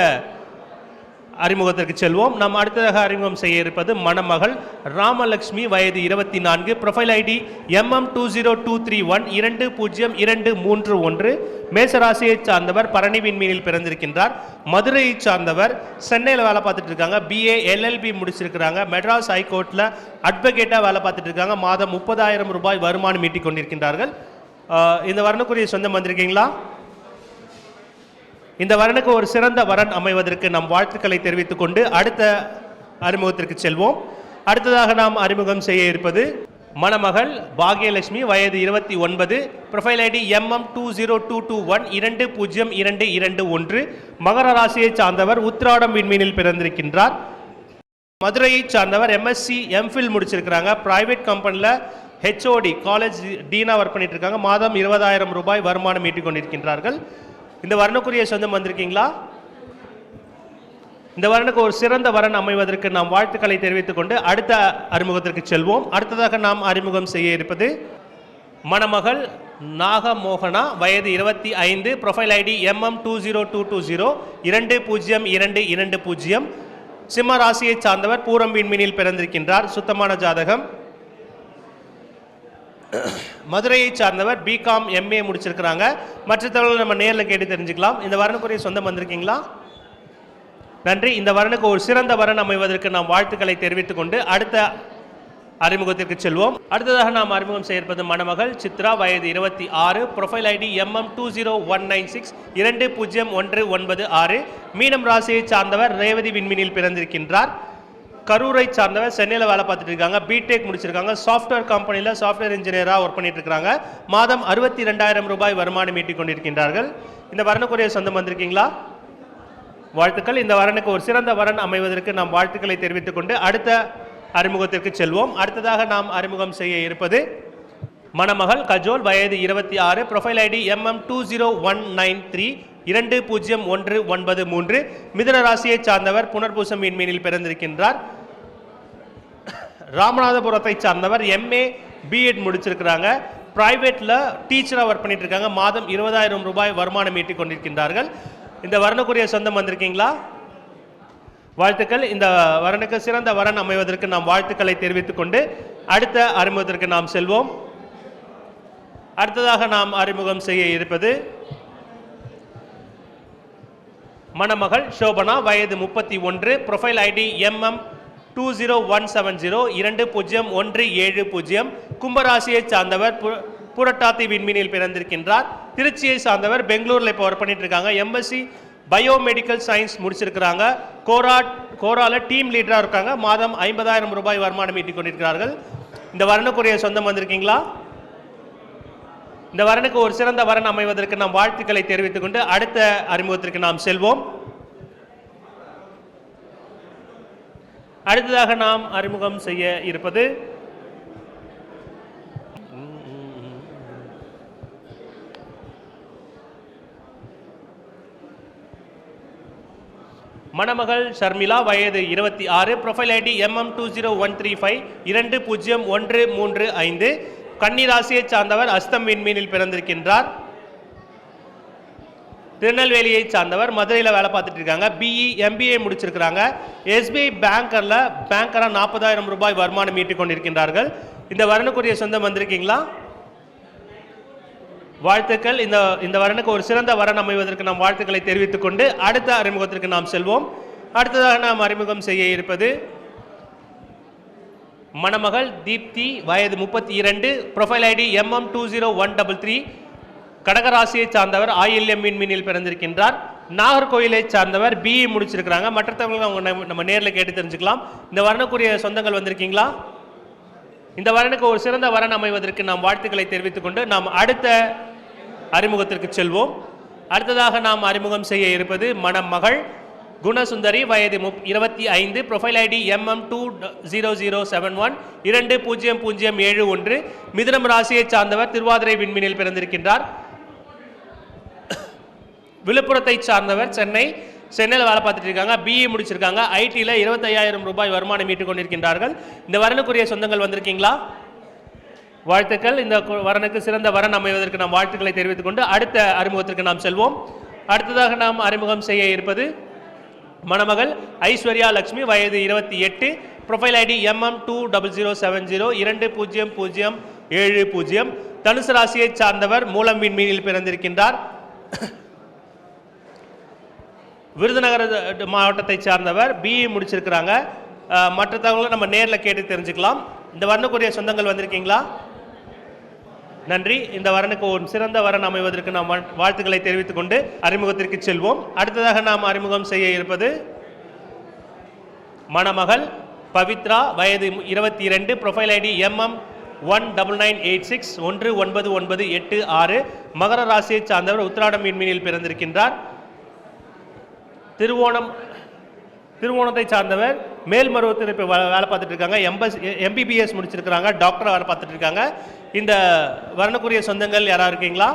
அறிமுகத்திற்கு செல்வோம். நாம் அடுத்ததாக அறிமுகம் செய்ய இருப்பது மணமகள் ராமலட்சுமி, வயது 24, ப்ரொஃபைல் ஐடி MM20231 200231, மேசராசியை சார்ந்தவர், பரணி விண்மீனில் பிறந்திருக்கின்றார். மதுரையை சார்ந்தவர், சென்னையில் வேலை பார்த்துட்டு இருக்காங்க. BA LLB முடிச்சிருக்கிறாங்க. மெட்ராஸ் ஹைகோர்ட்டில் அட்வொகேட்டாக வேலை பார்த்துட்டு இருக்காங்க. மாதம் 30,000 ரூபாய் வருமானம் ஈட்டிக் கொண்டிருக்கின்றார்கள். இந்த வரனுக்குரிய சொந்தம் வந்திருக்கீங்களா? இந்த வரனுக்கு ஒரு சிறந்த வரன் அமைவதற்கு நம் வாழ்த்துக்களை தெரிவித்துக் கொண்டு அடுத்த அறிமுகத்திற்கு செல்வோம். அடுத்ததாக நாம் அறிமுகம் செய்ய இருப்பது மணமகள் பாக்யலட்சுமி, வயது 29, ப்ரொஃபைல் ஐடி MM20221 200221, மகர ராசியை சார்ந்தவர், உத்திராடம் விண்மீனில் பிறந்திருக்கின்றார். மதுரையை சார்ந்தவர், MSc MPhil முடிச்சிருக்கிறாங்க. பிரைவேட் கம்பெனியில் HOD காலேஜ் டீனா ஒர்க் பண்ணிட்டு இருக்காங்க. மாதம் 20,000 ரூபாய் வருமானம் ஈட்டிக் கொண்டிருக்கின்றார்கள். இந்த வரனுக்குரிய சொந்தம் வந்திருக்கீங்களா? இந்த வரனுக்கு ஒரு சிறந்த வரன் அமைவதற்கு நாம் வாழ்த்துக்களை தெரிவித்துக் கொண்டு அடுத்த அறிமுகத்திற்கு செல்வோம். அடுத்ததாக நாம் அறிமுகம் செய்ய இருப்பது மணமகள் நாகமோகனா, வயது 25, ப்ரொஃபைல் ஐடி MM20220 202220, சிம்ம ராசியை சார்ந்தவர், பூரம் விண்மீனில் பிறந்திருக்கின்றார். சுத்தமான ஜாதகம். மதுரையை சார்ந்தவர், BCom MA முடிச்சிருக்கிறாங்க. மற்ற தகவல்கள் நம்ம நேரில் கேட்டு தெரிஞ்சுக்கலாம். இந்த வரனுக்குரிய சொந்தம் வந்திருக்கீங்களா? நன்றி. இந்த வரனுக்கு ஒரு சிறந்த வரன் அமைவதற்கு நாம் வாழ்த்துக்களை தெரிவித்துக் கொண்டு அடுத்த அறிமுகத்திற்கு செல்வோம். அடுத்ததாக நாம் அறிமுகம் செய்திருப்பது மணமகள் சித்ரா, வயது 26, ப்ரொஃபைல் ஐடி MM20196 201996, மீனம் ராசியை சார்ந்தவர், ரேவதி விண்மீனில் பிறந்திருக்கின்றார். கரூரை சார்ந்தவர், சென்னையில் வேலை பார்த்துட்டு இருக்காங்க. பிடெக் முடிச்சிருக்காங்க. சாஃப்ட்வேர் கம்பெனியில் சாஃப்ட்வேர் இன்ஜினியராக ஒர்க் பண்ணிட்டு இருக்காங்க. மாதம் 62,000 ரூபாய் வருமானம் ஈட்டிக் கொண்டிருக்கின்றார்கள். இந்த வரனுக்குரிய சொந்தம் வந்திருக்கீங்களா? வாழ்த்துக்கள். இந்த வரனுக்கு ஒரு சிறந்த வரன் அமைவதற்கு நாம் வாழ்த்துக்களை தெரிவித்துக் கொண்டு அடுத்த அறிமுகத்திற்கு செல்வோம். அடுத்ததாக நாம் அறிமுகம் செய்ய இருப்பது மணமகள் கஜோல், வயது 26, ப்ரொஃபைல் ஐடி MM20193 200193, மிதுன ராசியை சார்ந்தவர், புனர்பூசம் விண்மீனில் பிறந்திருக்கின்றார். ராமநாதபுரத்தை சார்ந்தவர், MA BEd முடிச்சிருக்கிறாங்க. பிரைவேட்டில் டீச்சராக ஒர்க் பண்ணிட்டு இருக்காங்க. மாதம் 20,000 ரூபாய் வருமானம் ஈட்டிக் கொண்டிருக்கின்றார்கள். இந்த வரனுக்குரிய சொந்தம் வந்திருக்கீங்களா? வாழ்த்துக்கள். இந்த வரனுக்கு சிறந்த வரன் அமைவதற்கு நாம் வாழ்த்துக்களை தெரிவித்துக் கொண்டு அடுத்த அறிமுகத்திற்கு நாம் செல்வோம். அடுத்ததாக நாம் அறிமுகம் செய்ய இருப்பது மணமகள் சோபனா, வயது 31, ப்ரொஃபைல் ஐடி MM20170 200170, கும்பராசியை சார்ந்தவர், புரட்டாதி விண்மீனில் பிறந்திருக்கின்றார். திருச்சியை சார்ந்தவர், பெங்களூரில் இப்போ ஒர்க் பண்ணிட்டு இருக்காங்க. MSc பயோமெடிக்கல் சயின்ஸ் முடிச்சிருக்கிறாங்க. கோரால டீம் லீடராக இருக்காங்க. மாதம் 50,000 ரூபாய் வருமானம் ஈட்டிக் கொண்டிருக்கிறார்கள். இந்த வரனுக்குரிய சொந்தம் வந்திருக்கீங்களா? இந்த வரனுக்கு ஒரு சிறந்த வரன் அமைவதற்கு நாம் வாழ்த்துக்களை தெரிவித்துக் கொண்டு அடுத்த அறிமுகத்திற்கு நாம் செல்வோம். அடுத்ததாக நாம் அறிமுகம் செய்ய இருப்பது மணமகள் ஷர்மிளா, வயது 26, ப்ரொஃபைல் ஐடி MM20135 200135, கன்னிராசியை சார்ந்தவர், அஸ்தம் விண்மீனில் பிறந்திருக்கின்றார். திருநெல்வேலியை சார்ந்தவர், மதுரையில் வேலை பார்த்துட்டு இருக்காங்க. BE MBA முடிச்சிருக்கிறாங்க. SBI பேங்கராக 40,000 ரூபாய் வருமானம் ஈட்டிக் கொண்டிருக்கின்றார்கள். இந்த வரனுக்குரிய சொந்தம் வந்திருக்கீங்களா? வாழ்த்துக்கள். இந்த வரனுக்கு ஒரு சிறந்த வரன் அமைவதற்கு நாம் வாழ்த்துக்களை தெரிவித்துக் கொண்டு அடுத்த அறிமுகத்திற்கு நாம் செல்வோம். அடுத்ததாக நாம் அறிமுகம் செய்ய இருப்பது மணமகள் தீப்தி வயது 32, ப்ரொஃபைல் ஐடி MM200133, கடகராசியை சார்ந்தவர், ஆயில்யம் மீனில் பிறந்திருக்கின்றார். நாகர்கோயிலை சார்ந்தவர், BE முடிச்சிருக்கிறாங்க. மற்ற தகவல்கள் அவங்க நம்ம நேரில் கேட்டு தெரிஞ்சுக்கலாம். இந்த வரனுக்குரிய சொந்தங்கள் வந்திருக்கீங்களா? இந்த வரனுக்கு ஒரு சிறந்த வரன் அமைவதற்கு நாம் வாழ்த்துக்களை தெரிவித்துக் கொண்டு நாம் அடுத்த அறிமுகத்திற்கு செல்வோம். அடுத்ததாக நாம் அறிமுகம் செய்ய இருப்பது மணமகள் குணசுந்தரி, வயது 25, ப்ரொஃபைல் ஐடி MM20071, 200771, மிதுனம் ராசியை சார்ந்தவர், திருவாதிரை விண்மீனில் பிறந்திருக்கின்றார். விழுப்புரத்தை சார்ந்தவர், சென்னையில் வேலை பார்த்துட்டு இருக்காங்க. BE முடிச்சிருக்காங்க. ஐடியில் 25,000 ரூபாய் வருமானம் ஈட்டுக் கொண்டிருக்கின்றார்கள். இந்த வரனுக்குரிய சொந்தங்கள் வந்திருக்கீங்களா? வாழ்த்துக்கள். இந்த வரனுக்கு சிறந்த வரன் அமைவதற்கு நாம் வாழ்த்துக்களை தெரிவித்துக் கொண்டு அடுத்த அறிமுகத்திற்கு நாம் செல்வோம். அடுத்ததாக நாம் அறிமுகம் செய்ய இருப்பது மணமகள் ஐஸ்வர்யா லட்சுமி, வயது 28, ப்ரொஃபைல் ஐடி MM20070, 200770, தனுசு ராசியை சார்ந்தவர், மூலம் விண்மீனில் பிறந்திருக்கின்றார். விருதுநகர் மாவட்டத்தை சார்ந்தவர், BE முடிச்சிருக்கிறாங்க. மற்ற தகவல்களை நம்ம நேரில் கேட்டு தெரிஞ்சுக்கலாம். இந்த வரனுக்குரிய சொந்தங்கள் வந்திருக்கீங்களா? நன்றி. இந்த வரனுக்கு ஒரு சிறந்த வரன் அமைவதற்கு நாம் வாழ்த்துக்களை தெரிவித்துக் கொண்டு அறிமுகத்திற்கு செல்வோம். அடுத்ததாக நாம் அறிமுகம் செய்ய இருப்பது மணமகள் பவித்ரா, வயது 22, ப்ரொஃபைல் ஐடி MM19986, 199886, மகர ராசியை சார்ந்தவர், உத்திராடம் மீனில் பிறந்திருக்கின்றார். திருவோணத்தை சார்ந்தவர், மேல்மருவத்தில் இப்போ வேலை பார்த்துட்டு இருக்காங்க. MBBS முடிச்சிருக்கிறாங்க. டாக்டர் வேலை பார்த்துட்டு இருக்காங்க. இந்த வரனுக்குரிய சொந்தங்கள் யாராக இருக்கீங்களா?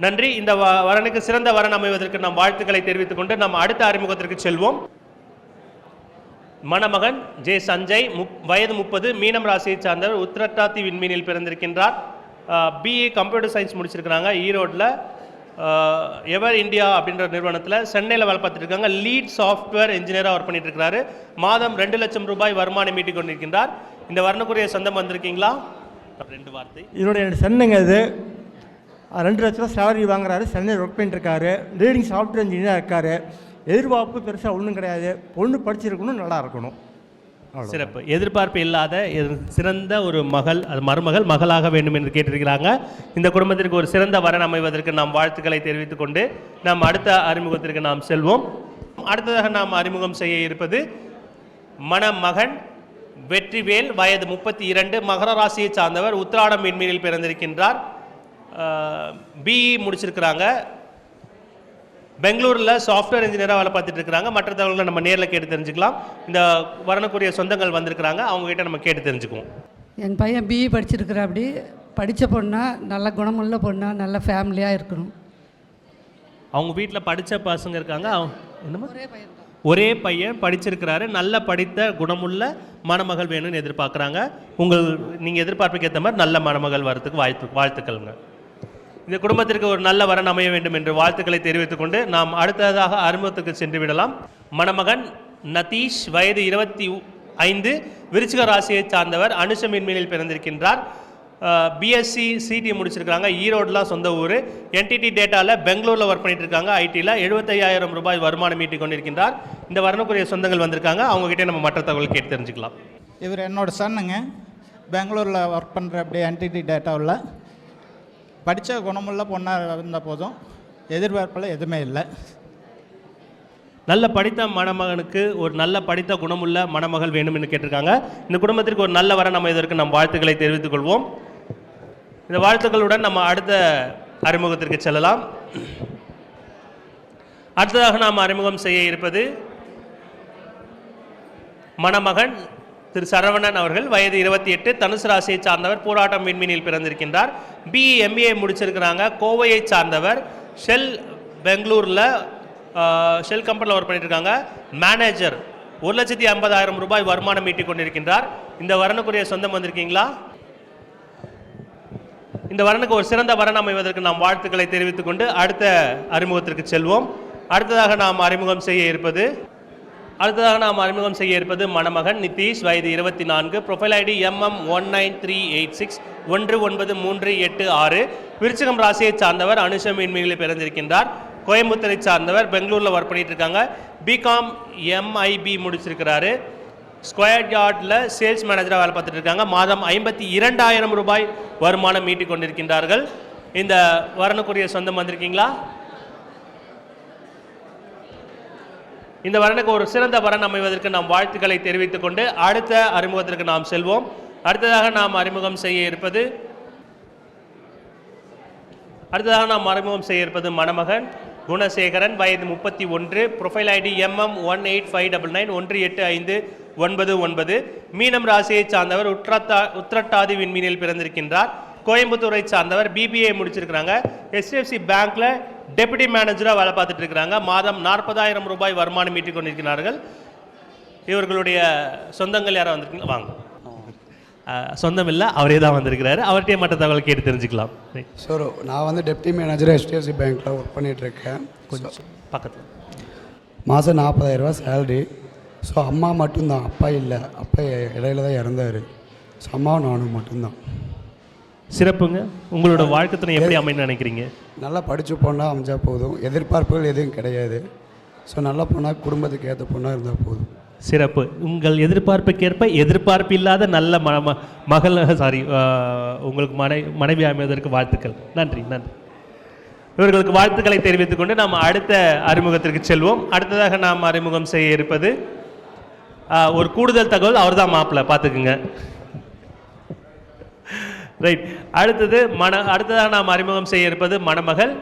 நன்றி. இந்த வரனுக்கு சிறந்த வரன் அமைவதற்கு நாம் வாழ்த்துக்களை தெரிவித்துக் கொண்டு நாம் அடுத்த அறிமுகத்திற்கு செல்வோம். மணமகன் ஜே சஞ்சய், வயது 30, மீனம் ராசியை சார்ந்தவர், உத்திரட்டாதி விண்மீனில் பிறந்திருக்கின்றார். BE கம்ப்யூட்டர் சயின்ஸ் முடிச்சிருக்கிறாங்க. ஈரோட்டில் எவர் இந்தியா அப்படின்ற நிறுவனத்தில் சென்னையில் வேலை பார்த்துட்டு இருக்காங்க. லீட் சாஃப்ட்வேர் இன்ஜினியராக ஒர்க் பண்ணிட்டு இருக்காரு. மாதம் 2 லட்சம் ரூபாய் வருமானம் ஈட்டிக் கொண்டிருக்கின்றார். இந்த வரனுக்குரிய சொந்தம் வந்திருக்கீங்களா? 2 வார்த்தை. இதனுடைய சென்னைங்க இது 2 லட்ச ரூபா சேலரி வாங்குறாரு. சென்னையில் ஒர்க் பண்ணிட்டு இருக்காரு. லீடிங் சாஃப்ட்வேர் இன்ஜினியராக இருக்காரு. எதிர்பார்ப்பு பெருசாக ஒன்றும் கிடையாது. பொண்ணு படிச்சிருக்கணும், நல்லா இருக்கணும். சிறப்பு. எதிர்பார்ப்பு இல்லாத சிறந்த ஒரு மகள், அது மருமகள் மகளாக வேண்டும் என்று கேட்டிருக்கிறாங்க. இந்த குடும்பத்திற்கு ஒரு சிறந்த வரன் அமைவதற்கு நாம் வாழ்த்துக்களை தெரிவித்துக் கொண்டு நாம் அடுத்த அறிமுகத்திற்கு நாம் செல்வோம். அடுத்ததாக நாம் அறிமுகம் செய்ய இருப்பது மணமகன் வெற்றிவேல், வயது 32, மகர ராசியை சார்ந்தவர், உத்திராடம் மீனில் பிறந்திருக்கின்றார். BE முடிச்சிருக்கிறாங்க. பெங்களூரில் சாஃப்ட்வேர் இன்ஜினியராக வேலை பார்த்துட்டு இருக்கிறாங்க. மற்ற தகவல்களை நம்ம நேரில் கேட்டு தெரிஞ்சுக்கலாம். இந்த வரனுக்குரிய சொந்தங்கள் வந்திருக்கிறாங்க. அவங்ககிட்ட நம்ம கேட்டு தெரிஞ்சுக்குவோம். எங்கள் பையன் BE படிச்சிருக்கிற, அப்படி படித்த பொண்ணா, நல்ல குணமுள்ள பொண்ணா, நல்ல ஃபேமிலியாக இருக்கணும். அவங்க வீட்டில் படித்த பசங்க இருக்காங்க. என்னமா? ஒரே பையன் படிச்சிருக்கிறாரு. நல்ல படித்த குணமுள்ள மணமகள் வேணும்னு எதிர்பார்க்குறாங்க. நீங்கள் எதிர்பார்ப்புக்கு ஏற்ற மாதிரி நல்ல மணமகள் வரத்துக்கு வாழ்த்துக்கள்ங்க. இந்த குடும்பத்திற்கு ஒரு நல்ல வரன் அமைய வேண்டும் என்று வாழ்த்துக்களை தெரிவித்துக் கொண்டு நாம் அடுத்ததாக அறிமுகத்துக்கு சென்று விடலாம். மணமகன் நதீஷ், வயது 25, விருச்சிக ராசியை சார்ந்தவர், அனுஷம் மீனில் பிறந்திருக்கின்றார். BSc CT முடிச்சிருக்காங்க. ஈரோடுலாம் சொந்த ஊர். NTT டேட்டாவில் பெங்களூரில் ஒர்க் பண்ணிட்டு இருக்காங்க. ஐடியில் 75,000 ரூபாய் வருமானம் ஈட்டிக் கொண்டிருக்கின்றார். இந்த வரனுக்குரிய சொந்தங்கள் வந்திருக்காங்க. அவங்ககிட்ட நம்ம மற்ற தகவல் கேட்டு தெரிஞ்சுக்கலாம். இவர் என்னோட சன்னுங்க. பெங்களூரில் ஒர்க் பண்ணுற அப்படியே NTT டேட்டாவில் படித்த குணமுள்ள பொண்ணாக இருந்த போதும் எதிர்பார்ப்பில் எதுவுமே இல்லை. நல்ல படித்த மணமகனுக்கு ஒரு நல்ல படித்த குணமுள்ள மணமகள் வேண்டும் என்று கேட்டிருக்காங்க. இந்த குடும்பத்திற்கு ஒரு நல்ல வரன் அமைவதற்கு நம் வாழ்த்துக்களை தெரிவித்துக் கொள்வோம். இந்த வாழ்த்துக்களுடன் நம்ம அடுத்த அறிமுகத்திற்கு செல்லலாம். அடுத்ததாக நாம் அறிமுகம் செய்ய இருப்பது மணமகன் திரு சரவணன் அவர்கள், வயது 28, தனுசு ராசியை சார்ந்தவர், பூராட்டம் விண்மீனில் பிறந்திருக்கின்றார். BE MBA முடிச்சிருக்கிறாங்க. கோவையை சார்ந்தவர், ஷெல் பெங்களூரில் ஷெல் கம்பெனியில் ஒர்க் பண்ணிட்டு இருக்காங்க. மேனேஜர், 1,50,000 ரூபாய் வருமானம் ஈட்டிக் கொண்டிருக்கின்றார். இந்த வரனுக்குரிய சொந்தம் வந்திருக்கீங்களா? இந்த வரனுக்கு ஒரு சிறந்த வரன் அமைவதற்கு நாம் வாழ்த்துக்களை தெரிவித்துக் கொண்டு அடுத்த அறிமுகத்திற்கு செல்வோம். அடுத்ததாக நாம் அறிமுகம் செய்ய இருப்பது மணமகன் நிதிஷ், வயது 24, ப்ரொஃபைல் ஐடி MM19386, 193886, விருச்சிகம் ராசியை சார்ந்தவர், அனுஷம் மீன்மீனில் பிறந்திருக்கின்றார். கோயம்புத்தூரை சார்ந்தவர், பெங்களூரில் ஒர்க் பண்ணிட்டு இருக்காங்க. BCom MIB முடிச்சிருக்கிறாரு. ஸ்கொயர் யார்டில் சேல்ஸ் மேனேஜராக வேலை பார்த்துட்டு இருக்காங்க. மாதம் 52,000 ரூபாய் வருமானம் ஈட்டிக் கொண்டிருக்கின்றார்கள். இந்த வரனுக்குரிய சொந்தம் வந்திருக்கீங்களா? இந்த வரனுக்கு ஒரு சிறந்த வரன் அமைவதற்கு நாம் வாழ்த்துக்களை தெரிவித்துக் கொண்டு அடுத்த அறிமுகத்திற்கு நாம் செல்வோம். அடுத்ததாக நாம் அறிமுகம் செய்ய இருப்பது மணமகன் குணசேகரன், வயது 31, ப்ரொஃபைல் ஐடி MM1859918599, மீனம் ராசியை சார்ந்தவர், உத்திரட்டாதி விண்மீனில் பிறந்திருக்கின்றார். கோயம்புத்தூரை சார்ந்தவர், BBA முடிச்சிருக்கிறாங்க. HDFC பேங்க்ல டெபுட்டி மேனேஜராக வேலை பார்த்துட்டு இருக்கிறாங்க. மாதம் 40,000 ரூபாய் வருமானம் ஈட்டிக் கொண்டிருக்கிறார்கள். இவர்களுடைய சொந்தங்கள் யாராவது வந்திருக்கீங்க? வாங்க. சொந்தம் இல்லை, அவரே தான் வந்திருக்கிறாரு. அவர்கிட்டயே மற்ற தகவல் கேட்டு தெரிஞ்சுக்கலாம். சார், நான் வந்து டெப்டி மேனேஜர் HDFC பேங்க்கில் ஒர்க் பண்ணிகிட்ருக்கேன். கொஞ்சம் பக்கத்தில். மாதம் 40,000 ரூபா சேலரி. ஸோ அம்மா மட்டும்தான், அப்பா இல்லை. அப்பா இடையில தான் இறந்தார். ஸோ அம்மாவும் நானும் மட்டும்தான். சிறப்புங்க. உங்களோட வாழ்க்கை துணை எப்படி அமைன்னு நினைக்கிறீங்க? நல்லா படித்த பொண்ணாக அமைஞ்சால் போதும். எதிர்பார்ப்புகள் எதுவும் கிடையாது. ஸோ நல்ல பொண்ணாக குடும்பத்துக்கு ஏற்ற பொண்ணாக இருந்தால் போதும். சிறப்பு. உங்கள் எதிர்பார்ப்புக்கேற்ப எதிர்பார்ப்பு இல்லாத நல்ல உங்களுக்கு மனைவி அமைவதற்கு வாழ்த்துக்கள். நன்றி. இவர்களுக்கு வாழ்த்துக்களை தெரிவித்துக் கொண்டு நாம் அடுத்த அறிமுகத்திற்கு செல்வோம். அடுத்ததாக நாம் அறிமுகம் செய்ய இருப்பது ஒரு கூடுதல் தகவல். அவர் தான் மாப்பிள்ளை, பார்த்துக்குங்க. ரைட். அடுத்ததாக நாம் அறிமுகம் செய்ய இருப்பது மணமகள்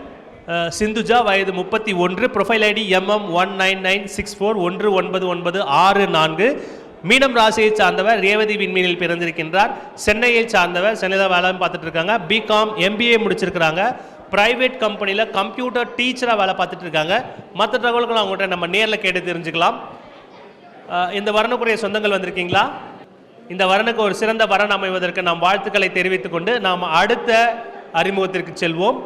சிந்துஜா, வயது 31, ப்ரொஃபைல் ஐடி MM1996419964, மீனம் ராசியை சார்ந்தவர், ரேவதி விண்மீனில் பிறந்திருக்கின்றார். சென்னையை சார்ந்தவர், சென்னையில் வேலை பார்த்துட்டு இருக்காங்க. BCom MBA முடிச்சிருக்கிறாங்க. ப்ரைவேட் கம்பெனியில் கம்ப்யூட்டர் டீச்சராக வேலை பார்த்துட்டு இருக்காங்க. மற்ற தகவல்கள் அவங்கள்ட்ட நம்ம நேரில் கேட்டு தெரிஞ்சுக்கலாம். இந்த வரனுக்குரிய சொந்தங்கள் வந்திருக்கீங்களா? இந்த வரனுக்கு ஒரு சிறந்த வரன் அமைவதற்கு நாம் வாழ்த்துக்களை தெரிவித்துக் கொண்டு நாம் அடுத்த அறிமுகத்திற்கு செல்வோம்.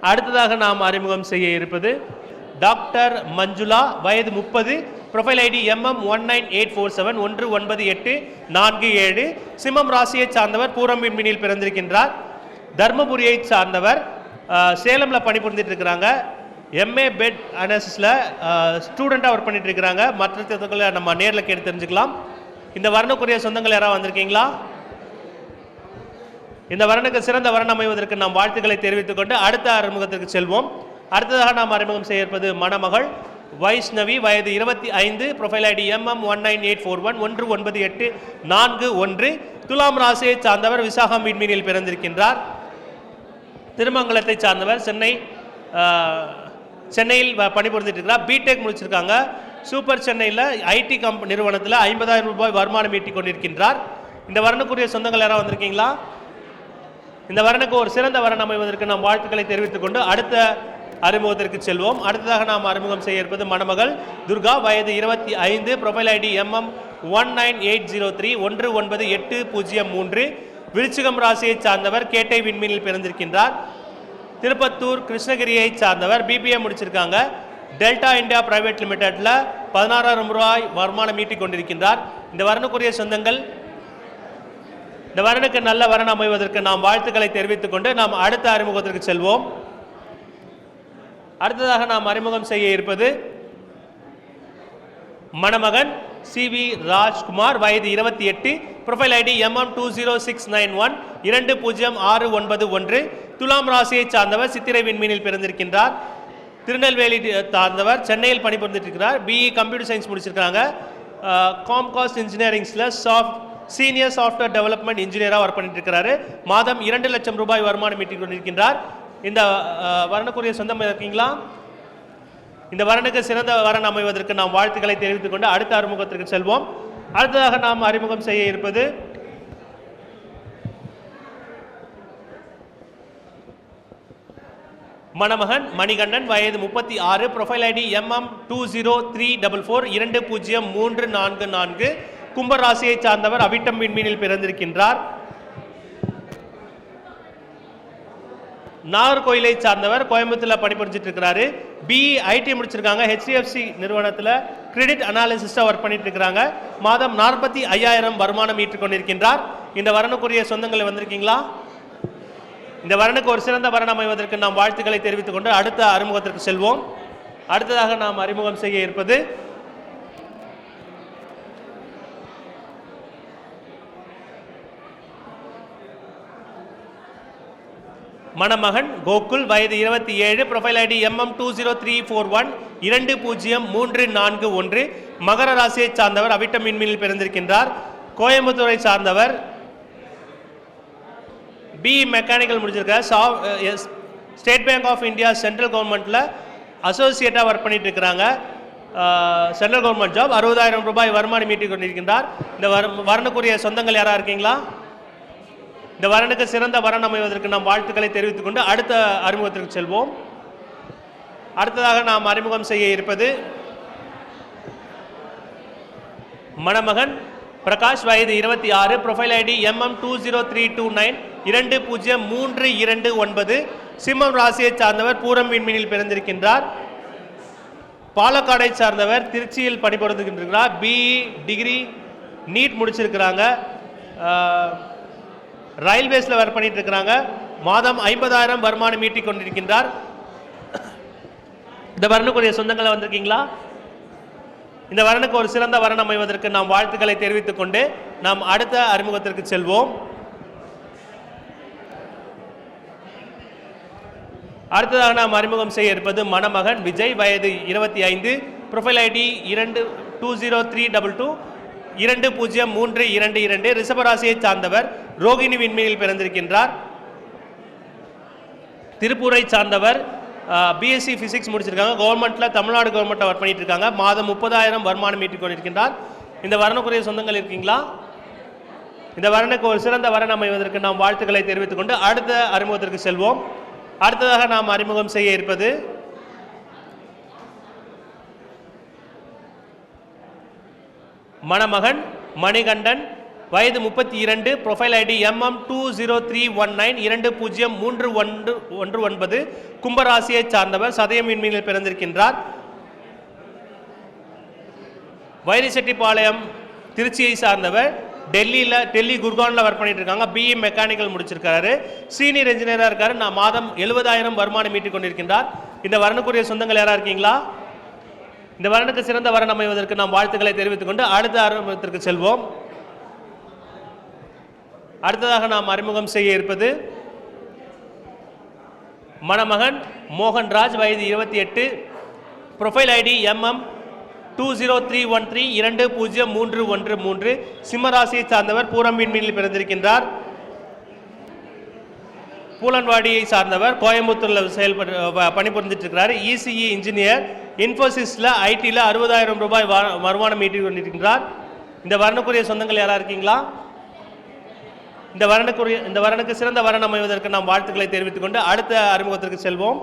அடுத்ததாக நாம் அறிமுகம் செய்ய இருப்பது டாக்டர் மஞ்சுளா, வயது 30, ப்ரொஃபைல் ஐடி MM1984719847, சிம்மம் ராசியை சார்ந்தவர், பூரம் விண்மீனில் பிறந்திருக்கின்றார். தர்மபுரியை சார்ந்தவர், சேலமில் பணிபுரிந்துட்டு இருக்கிறாங்க. MA பெட் அனாலிசிஸில் ஸ்டூடெண்ட்டாக ஒர்க் பண்ணிட்டு இருக்கிறாங்க. மற்ற தகவல்களை நம்ம நேரில் கேட்டு தெரிஞ்சுக்கலாம். இந்த வரனுக்குரிய சொந்தங்கள் யாராவது வந்திருக்கீங்களா? இந்த வரனுக்கு சிறந்த வரன் அமைவதற்கு நாம் வாழ்த்துக்களை தெரிவித்துக் கொண்டு அடுத்த அறிமுகத்திற்கு செல்வோம். அடுத்ததாக நாம் அறிமுகம் செய்ய இருப்பது மணமகள் வைஷ்ணவி, வயது 25, ப்ரொஃபைல் ஐடி MM1984119841, துலாம் ராசியை சார்ந்தவர், விசாகம் விண்மீனில் பிறந்திருக்கின்றார். திருமங்கலத்தை சார்ந்தவர், சென்னையில் பணிபுரிந்துட்டு இருக்கிறார். பிடெக் முடிச்சிருக்காங்க. சூப்பர் சென்னையில் IT நிறுவனத்தில் 50,000 ரூபாய் வருமானம் ஈட்டிக் கொண்டிருக்கின்றார். இந்த வரனுக்குரிய சொந்தங்கள் யாராவது வந்திருக்கீங்களா? இந்த வரனுக்கு ஒரு சிறந்த வரன் அமைவதற்கு நாம் வாழ்த்துக்களை தெரிவித்துக் கொண்டு அடுத்த அறிமுகத்திற்கு செல்வோம். அடுத்ததாக நாம் அறிமுகம் செய்ய இருப்பது மணமகள் துர்கா, வயது 25, ப்ரொஃபைல் ஐடி MM1980319803, விருச்சிகம் ராசியை சார்ந்தவர், கேட்டை விண்மீனில் பிறந்திருக்கின்றார். திருப்பத்தூர் கிருஷ்ணகிரியை சார்ந்தவர், BBA முடிச்சிருக்காங்க. டெல்டா இந்தியா பிரைவேட் லிமிடெட்ல 16,000 ரூபாய் வருமானம் ஈட்டிக் கொண்டிருக்கின்றார். இந்த வரனுக்குரிய சொந்தங்கள், இந்த வரனுக்கு நல்ல வரன் அமைவதற்கு நாம் வாழ்த்துக்களை தெரிவித்துக் கொண்டு நாம் அடுத்த அறிமுகத்திற்கு செல்வோம். அடுத்ததாக நாம் அறிமுகம் செய்ய இருப்பது மணமகன் CV ராஜ்குமார், வயது 28, ப்ரொஃபைல் ஐடி MM206912091, துலாம் ராசியை சார்ந்தவர், சித்திரை விண்மீனில் பிறந்திருக்கின்றார். திருநெல்வேலி சார்ந்தவர், சென்னையில் பணிபுரிந்துட்டு இருக்கிறார். BE கம்ப்யூட்டர் சயின்ஸ் முடிச்சிருக்காங்க. காம்காஸ்ட் இன்ஜினியரிங்ஸில் சீனியர் சாஃப்ட்வேர் டெவலப்மெண்ட் இன்ஜினியராக ஒர்க் பண்ணிட்டு இருக்கிறாரு. மாதம் 2 லட்சம் ரூபாய் வருமானம் ஈட்டிக் கொண்டிருக்கின்றார். இந்த வரனுக்குரிய சொந்தம் இருக்கீங்களா? இந்த வரனுக்கு சிறந்த வரன் அமைவதற்கு நாம் வாழ்த்துக்களை தெரிவித்துக் கொண்டு அடுத்த அறிமுகத்திற்கு செல்வோம். அடுத்ததாக நாம் அறிமுகம் செய்ய இருப்பது மணமகன் மணிகண்டன், வயது 36, ப்ரொஃபைல் ஐடி MM2034420344, கும்பராசியை சார்ந்தவர், அவிட்டம் விண்மீனில் பிறந்திருக்கின்றார். நாகர்கோயிலை சார்ந்தவர், கோயம்புத்தூர்ல பணிபுரிஞ்சிட்டு இருக்கிறாரு. BE IT முடிச்சிருக்காங்க. HDFC நிறுவனத்தில் கிரெடிட் அனாலிசிஸ்டாக ஒர்க் பண்ணிட்டு இருக்கிறாங்க. மாதம் 45,000 வருமானம் ஈட்டுக் கொண்டிருக்கின்றார். இந்த வரனுக்குரிய சொந்தங்களை வந்திருக்கீங்களா? இந்த வரனுக்கு ஒரு சிறந்த வரன் அமைவதற்கு நாம் வாழ்த்துக்களை தெரிவித்துக் கொண்டு அடுத்த அறிமுகத்திற்கு செல்வோம். அடுத்ததாக நாம் அறிமுகம் செய்ய இருப்பது மணமகன் கோகுல் வயது 27, ப்ரொஃபைல் ஐடி MM203412 20341, மகர ராசியை சார்ந்தவர், அவிட்ட மீன்மீனில் பிறந்திருக்கின்றார். கோயம்புத்தூரை சார்ந்தவர், பி மெக்கானிக்கல் முடிச்சிருக்கார். State bank of India central கவர்மெண்ட்டில் அசோசியேட்டாக ஒர்க் பண்ணிட்டு இருக்கிறாங்க. Central government job. 60,000 ரூபாய் வருமானம் ஈட்டிக் கொண்டிருக்கின்றார். இந்த வரனுக்குரிய சொந்தங்கள் யாராக இருக்கீங்களா? இந்த வரனுக்கு சிறந்த வரன் அமைவதற்கு நாம் வாழ்த்துக்களை தெரிவித்துக் கொண்டு அடுத்த அறிமுகத்திற்கு செல்வோம். அடுத்ததாக நாம் அறிமுகம் செய்ய இருப்பது மணமகன் பிரகாஷ் வயது 26, ப்ரொஃபைல் ஐடி MM20329 20329, சிம்மம் ராசியை சார்ந்தவர், பூரம் விண்மீனில் பிறந்திருக்கின்றார். பாலக்காடை சார்ந்தவர், திருச்சியில் பணிபுரிந்துகின்றார். பிஇ டிகிரி நீட் முடிச்சிருக்கிறாங்க. ரயில்வேஸில் ஒர்க் பண்ணிட்டு இருக்கிறாங்க. மாதம் 50,000 வருமானம் ஈட்டிக் கொண்டிருக்கின்றார். இந்த வரனுக்குரிய சொந்தங்களை வந்திருக்கீங்களா? இந்த வரனுக்கு ஒரு சிறந்த வரன் அமைவதற்கு நாம் வாழ்த்துக்களை தெரிவித்துக் கொண்டு நாம் அடுத்த அறிமுகத்திற்கு செல்வோம். அடுத்ததாக நாம் அறிமுகம் செய்ய இருப்பது மணமகன் விஜய் வயது 25, ப்ரொஃபைல் ஐடி 20322 20322, ரிஷபராசியை சார்ந்தவர், ரோகிணி விண்மீனில் பிறந்திருக்கின்றார். திருப்பூரை சார்ந்தவர், பிஎஸ்சி ஃபிசிக்ஸ் முடிச்சிருக்காங்க. கவர்மெண்ட்டில் தமிழ்நாடு கவர்மெண்ட்டில் ஒர்க் பண்ணிட்டு இருக்காங்க. மாதம் 30,000 வருமானம் ஈட்டிக் கொண்டிருக்கின்றார். இந்த வரனுக்குரிய சொந்தங்கள் இருக்கீங்களா? இந்த வரனுக்கு ஒரு சிறந்த வரன் அமைவதற்கு நாம் வாழ்த்துக்களை தெரிவித்துக் கொண்டு அடுத்த அறிமுகத்திற்கு செல்வோம். அடுத்ததாக நாம் அறிமுகம் செய்ய இருப்பது மணமகன் மணிகண்டன் வயது 32, ப்ரொஃபைல் ஐடி MM20319 20319, கும்பராசியை சார்ந்தவர், சதயம் விண்மீனில் பிறந்திருக்கின்றார். வைரிசெட்டிப்பாளையம் திருச்சியை சார்ந்தவர், டெல்லி குர்கானில் ஒர்க் பண்ணிட்டு இருக்காங்க. பிஇ மெக்கானிக்கல் முடிச்சிருக்காரு. சீனியர் இன்ஜினியராக இருக்காரு. நான் மாதம் 70,000 வருமானம் ஈட்டிக் கொண்டிருக்கின்றார். இந்த வரனுக்குரிய சொந்தங்கள் யாராக இருக்கீங்களா? இந்த வரனுக்கு சிறந்த வரன் அமைவதற்கு நாம் வாழ்த்துக்களை தெரிவித்துக் கொண்டு அடுத்த அறிமுகத்திற்கு செல்வோம். அடுத்ததாக நாம் அறிமுகம் செய்ய இருப்பது மணமகன் மோகன்ராஜ் வயது 28, ப்ரொஃபைல் ஐடி MM20313 20313, சிம்மராசியை சார்ந்தவர், பூரம் விண்மீனில் பிறந்திருக்கின்றார். பூலன்வாடியை சார்ந்தவர், கோயம்புத்தூரில் பணிபுரிஞ்சிட்டு இருக்கிறார். இசிஇ இன்ஜினியர், இன்ஃபோசிஸில் ஐடியில் 60,000 ரூபாய் வருமானம் ஈட்டிக் கொண்டிருக்கின்றார். இந்த வரனுக்குரிய சொந்தங்கள் யாராக இருக்கீங்களா? இந்த வரனுக்கு சிறந்த வரன் அமைவதற்கு நாம் வாழ்த்துக்களை தெரிவித்துக் கொண்டு அடுத்த அறிமுகத்திற்கு செல்வோம்.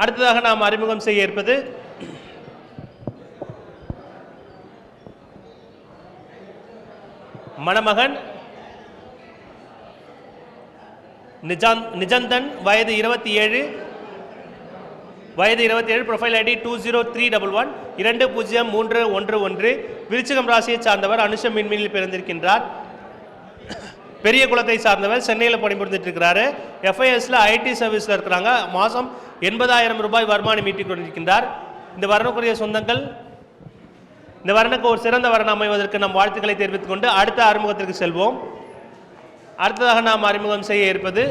அடுத்ததாக நாம் அறிமுகம் செய்ய இருப்பது மணமகன் நிஜந்தன் வயது 27, ப்ரொஃபைல் ஐடி 20311 20311, விருச்சிகம் ராசியை சார்ந்தவர், அனுஷம் விண்மீனில் பிறந்திருக்கின்றார். பெரிய குளத்தை சார்ந்தவர், சென்னையில் பணிபுரிந்துட்டு இருக்கிறாரு. எஃப்ஐஎஸ்ல ஐடி சர்வீஸில் இருக்கிறாங்க. மாதம் 80,000 ரூபாய் வருமானம் ஈட்டிக் கொண்டிருக்கின்றார். இந்த வரனுக்குரிய சொந்தங்கள், இந்த வரனுக்கு ஒரு சிறந்த வரன் அமைவதற்கு நம் வாழ்த்துக்களை தெரிவித்துக் கொண்டு அடுத்த அறிமுகத்திற்கு செல்வோம். அடுத்ததாக நாம் அறிமுகம் செய்ய இருப்பது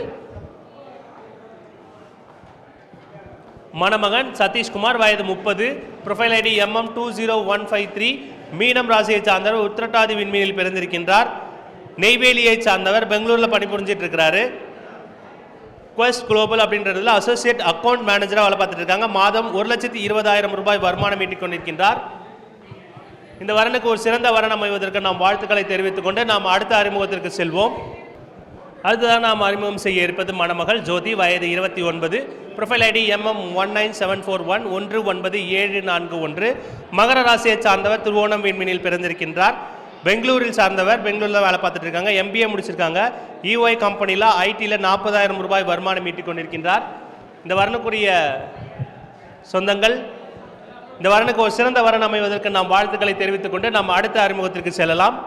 மணமகன் சதீஷ்குமார் வயது 30, ப்ரொஃபைல் ஐடி MM20153, மீனம் ராசியை சார்ந்தவர், உத்திரட்டாதி விண்மீனில் பிறந்திருக்கின்றார். நெய்வேலியை சார்ந்தவர், பெங்களூரில் பணிபுரிஞ்சிட்டு இருக்கிறாரு. குவெஸ்ட் குளோபல் அப்படின்றதுல அசோசியேட் அக்கௌண்ட் மேனேஜராக வேலை பார்த்துட்டு இருக்காங்க. மாதம் 1,20,000 ரூபாய் வருமானம் ஈட்டிக் கொண்டிருக்கின்றார். இந்த வரனுக்கு ஒரு சிறந்த வரன் அமைவதற்கு நாம் வாழ்த்துக்களை தெரிவித்துக் கொண்டு நாம் அடுத்த அறிமுகத்திற்கு செல்வோம். அடுத்ததாக நாம் அறிமுகம் செய்ய இருப்பது மணமகள் ஜோதி வயது 29, ப்ரொஃபைல் ஐடி MM19741 19741, மகர ராசியை சார்ந்தவர், திருவோணம் விண்மீனில் பிறந்திருக்கின்றார். பெங்களூரில் சார்ந்தவர், பெங்களூரில் வேலை பார்த்துட்டு இருக்காங்க. MBA முடிச்சிருக்காங்க. EY கம்பெனியில் ஐடியில் 40,000 ரூபாய் வருமானம் ஈட்டிக் கொண்டிருக்கின்றார். இந்த வரனுக்குரிய சொந்தங்கள், இந்த வரனுக்கு ஒரு சிறந்த வரன் அமைவதற்கு நாம் வாழ்த்துக்களை தெரிவித்துக் கொண்டு நாம் அடுத்த அறிமுகத்திற்கு செல்லலாம்.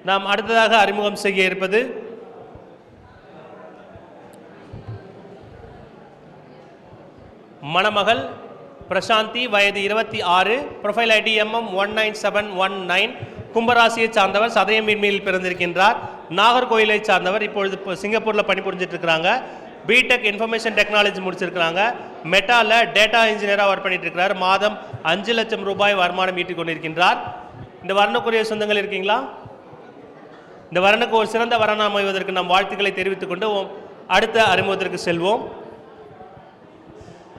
நாம் அடுத்ததாக அறிமுகம் செய்ய இருப்பது மணமகள் பிரசாந்தி வயது 26, ப்ரொஃபைல் ஐடி MM19719, கும்பராசியை சார்ந்தவர், சதயம் விண்மீனில் பிறந்திருக்கின்றார். நாகர்கோயிலை சார்ந்தவர், இப்பொழுது சிங்கப்பூரில் பணிபுரிஞ்சிட்டு இருக்கிறாங்க. பிடெக் இன்ஃபர்மேஷன் டெக்னாலஜி முடிச்சிருக்கிறாங்க. மெட்டாவில் டேட்டா இன்ஜினியராக ஒர்க் பண்ணிட்டு இருக்கிறார். மாதம் 5 லட்சம் ரூபாய் வருமானம் ஈட்டிக் கொண்டிருக்கின்றார். இந்த வரனுக்குரிய சொந்தங்கள் இருக்கீங்களா? இந்த வரனுக்கு ஒரு சிறந்த வரன் அமைவதற்கு நம் வாழ்த்துக்களை தெரிவித்துக் கொண்டு அடுத்த அறிமுகத்திற்கு செல்வோம்.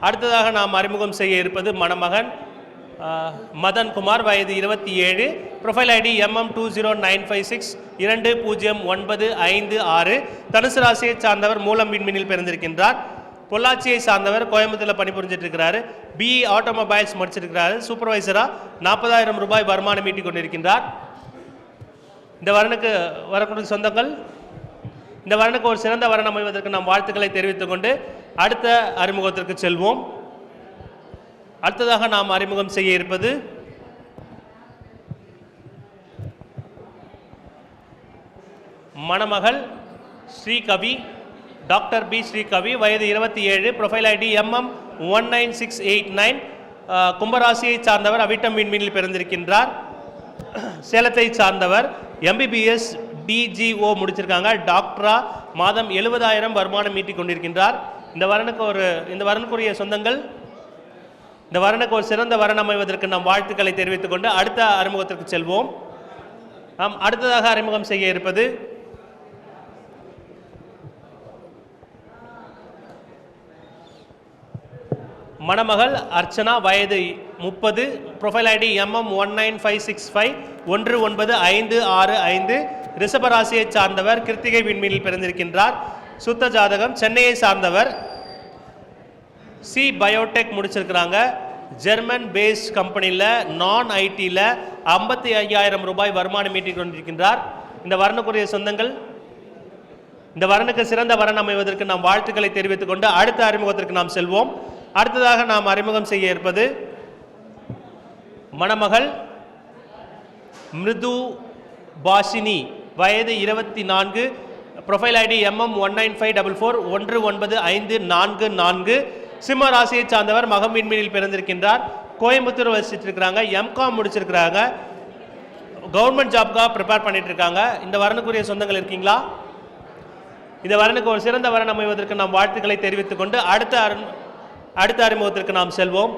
அடுத்ததாக நாம் அறிமுகம் செய்ய இருப்பது மணமகன் மதன்குமார், வயது 27, ப்ரொஃபைல் ஐடி MM2095620956, தனுசு ராசியை சார்ந்தவர், மூலம் விண்மீனில் பிறந்திருக்கின்றார். பொள்ளாச்சியை சார்ந்தவர், கோயம்புத்தூரில் பணிபுரிஞ்சிட்டு இருக்கிறாரு. BE automobiles முடிச்சிருக்கிறாரு. சூப்பர்வைசராக 40,000 ரூபாய் வருமானம் ஈட்டிக் கொண்டிருக்கின்றார். இந்த வரனுக்கு வரக்கூடிய சொந்தங்கள், இந்த வரனுக்கு ஒரு சிறந்த வரன் அமைவதற்கு நாம் வாழ்த்துக்களை தெரிவித்துக் கொண்டு அடுத்த அறிமுகத்திற்கு செல்வோம். அடுத்ததாக நாம் அறிமுகம் செய்ய இருப்பது மணமகள் ஸ்ரீகவி, டாக்டர் பி ஸ்ரீகவி, வயது 27, ப்ரொஃபைல் ஐடி MM19689, கும்பராசியை சார்ந்தவர், அவிட்டம் விண்மீனில் பிறந்திருக்கின்றார். சேலத்தை சார்ந்தவர், MBBS DGO முடிச்சிருக்காங்க. டாக்டரா, மாதம் 70,000 வருமானம் ஈட்டிக் கொண்டிருக்கின்றார். இந்த வரனுக்குரிய சொந்தங்கள், இந்த வரனுக்கு ஒரு சிறந்த வரன் அமைவதற்கு நம் வாழ்த்துக்களை தெரிவித்துக் கொண்டு அடுத்த அறிமுகத்திற்கு செல்வோம். நாம் அடுத்ததாக அறிமுகம் செய்ய இருப்பது மணமகள் அர்ச்சனா, வயது 30, ப்ரொஃபைல் ஐடி MM195651955, ரிஷபராசியை சார்ந்தவர், கிருத்திகை விண்மீனில் பிறந்திருக்கின்றார். சுத்த ஜாதகம், சென்னையை சார்ந்தவர், சி பயோடெக் முடிச்சிருக்கிறாங்க. ஜெர்மன் பேஸ்ட் கம்பெனியில் நான் ஐடியில் 55,000 ரூபாய் வருமானம் ஈட்டிக் கொண்டிருக்கின்றார். இந்த வரனுக்குரிய சொந்தங்கள், இந்த வரனுக்கு சிறந்த வரன் அமைவதற்கு நாம் வாழ்த்துக்களை தெரிவித்துக் கொண்டு அடுத்த அறிமுகத்திற்கு நாம் செல்வோம். அடுத்ததாக நாம் அறிமுகம் செய்ய இருப்பது மணமகள் மிருது பாஷினி, வயது 24, ப்ரொஃபைல் ஐடி MM195441954, சிம்ம ராசியை சார்ந்தவர், மகம் விண்மீனில் பிறந்திருக்கின்றார். கோயம்புத்தூர் வசிச்சுட்டு இருக்கிறாங்க. MCOM முடிச்சிருக்கிறாங்க. கவர்மெண்ட் ஜாப்காக ப்ரிப்பேர் பண்ணிட்டு இருக்காங்க. இந்த வரனுக்குரிய சொந்தங்கள் இருக்கீங்களா? இந்த வரனுக்கு ஒரு சிறந்த வரன் அமைவதற்கு நாம் வாழ்த்துக்களை தெரிவித்துக் கொண்டு அடுத்த அறிமுகத்திற்கு நாம் செல்வோம்.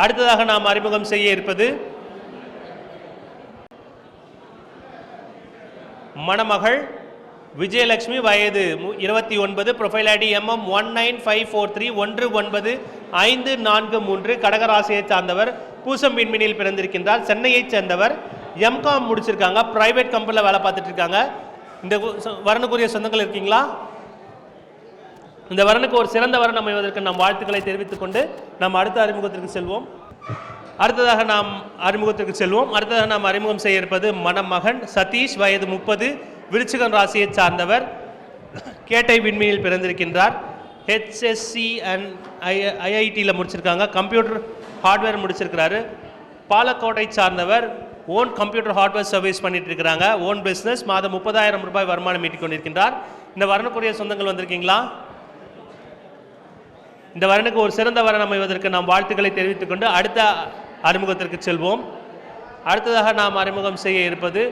அடுத்ததாக நாம் அறிமுகம் செய்ய இருப்பது மணமகள் விஜயலட்சுமி, வயது 29, ப்ரொஃபைல் ஐடி MM195431953, கடகராசியை சார்ந்தவர், பூசம் விண்மீனில் பிறந்திருக்கின்றார். சென்னையை சேர்ந்தவர், MCOM முடிச்சிருக்காங்க. பிரைவேட் கம்பெனியில் வேலை பார்த்துட்டு இருக்காங்க. இந்த வரனுக்குரிய சொந்தங்கள் இருக்கீங்களா? இந்த வரனுக்கு ஒரு சிறந்த வரன் அமைவதற்கு நாம் வாழ்த்துக்களை தெரிவித்துக் கொண்டு நாம் அடுத்த அறிமுகத்திற்கு செல்வோம். அடுத்ததாக நாம் அறிமுகம் செய்ய இருப்பது மணமகன் சதீஷ், வயது 30, விருச்சிகம் ராசியை சார்ந்தவர், கேட்டை விண்மீனில் பிறந்திருக்கின்றார். HSC அண்ட் IITயில் முடிச்சிருக்காங்க. Computer hardware முடிச்சிருக்கிறாரு. பாலக்கோட்டை சார்ந்தவர், ஓன் கம்ப்யூட்டர் ஹார்ட்வேர் சர்வீஸ் பண்ணிட்டு இருக்கிறாங்க. ஓன் பிஸ்னஸ், மாதம் 30,000 ரூபாய் வருமானம் ஈட்டிக் கொண்டிருக்கின்றார். இந்த வரனுக்குரிய சொந்தங்கள் வந்திருக்கீங்களா? இந்த வரனுக்கு ஒரு சிறந்த வரன் அமைவதற்கு நாம் வாழ்த்துக்களை தெரிவித்துக் கொண்டு அடுத்த அறிமுகத்திற்கு செல்வோம். அடுத்ததாக நாம் அறிமுகம் செய்ய இருப்பது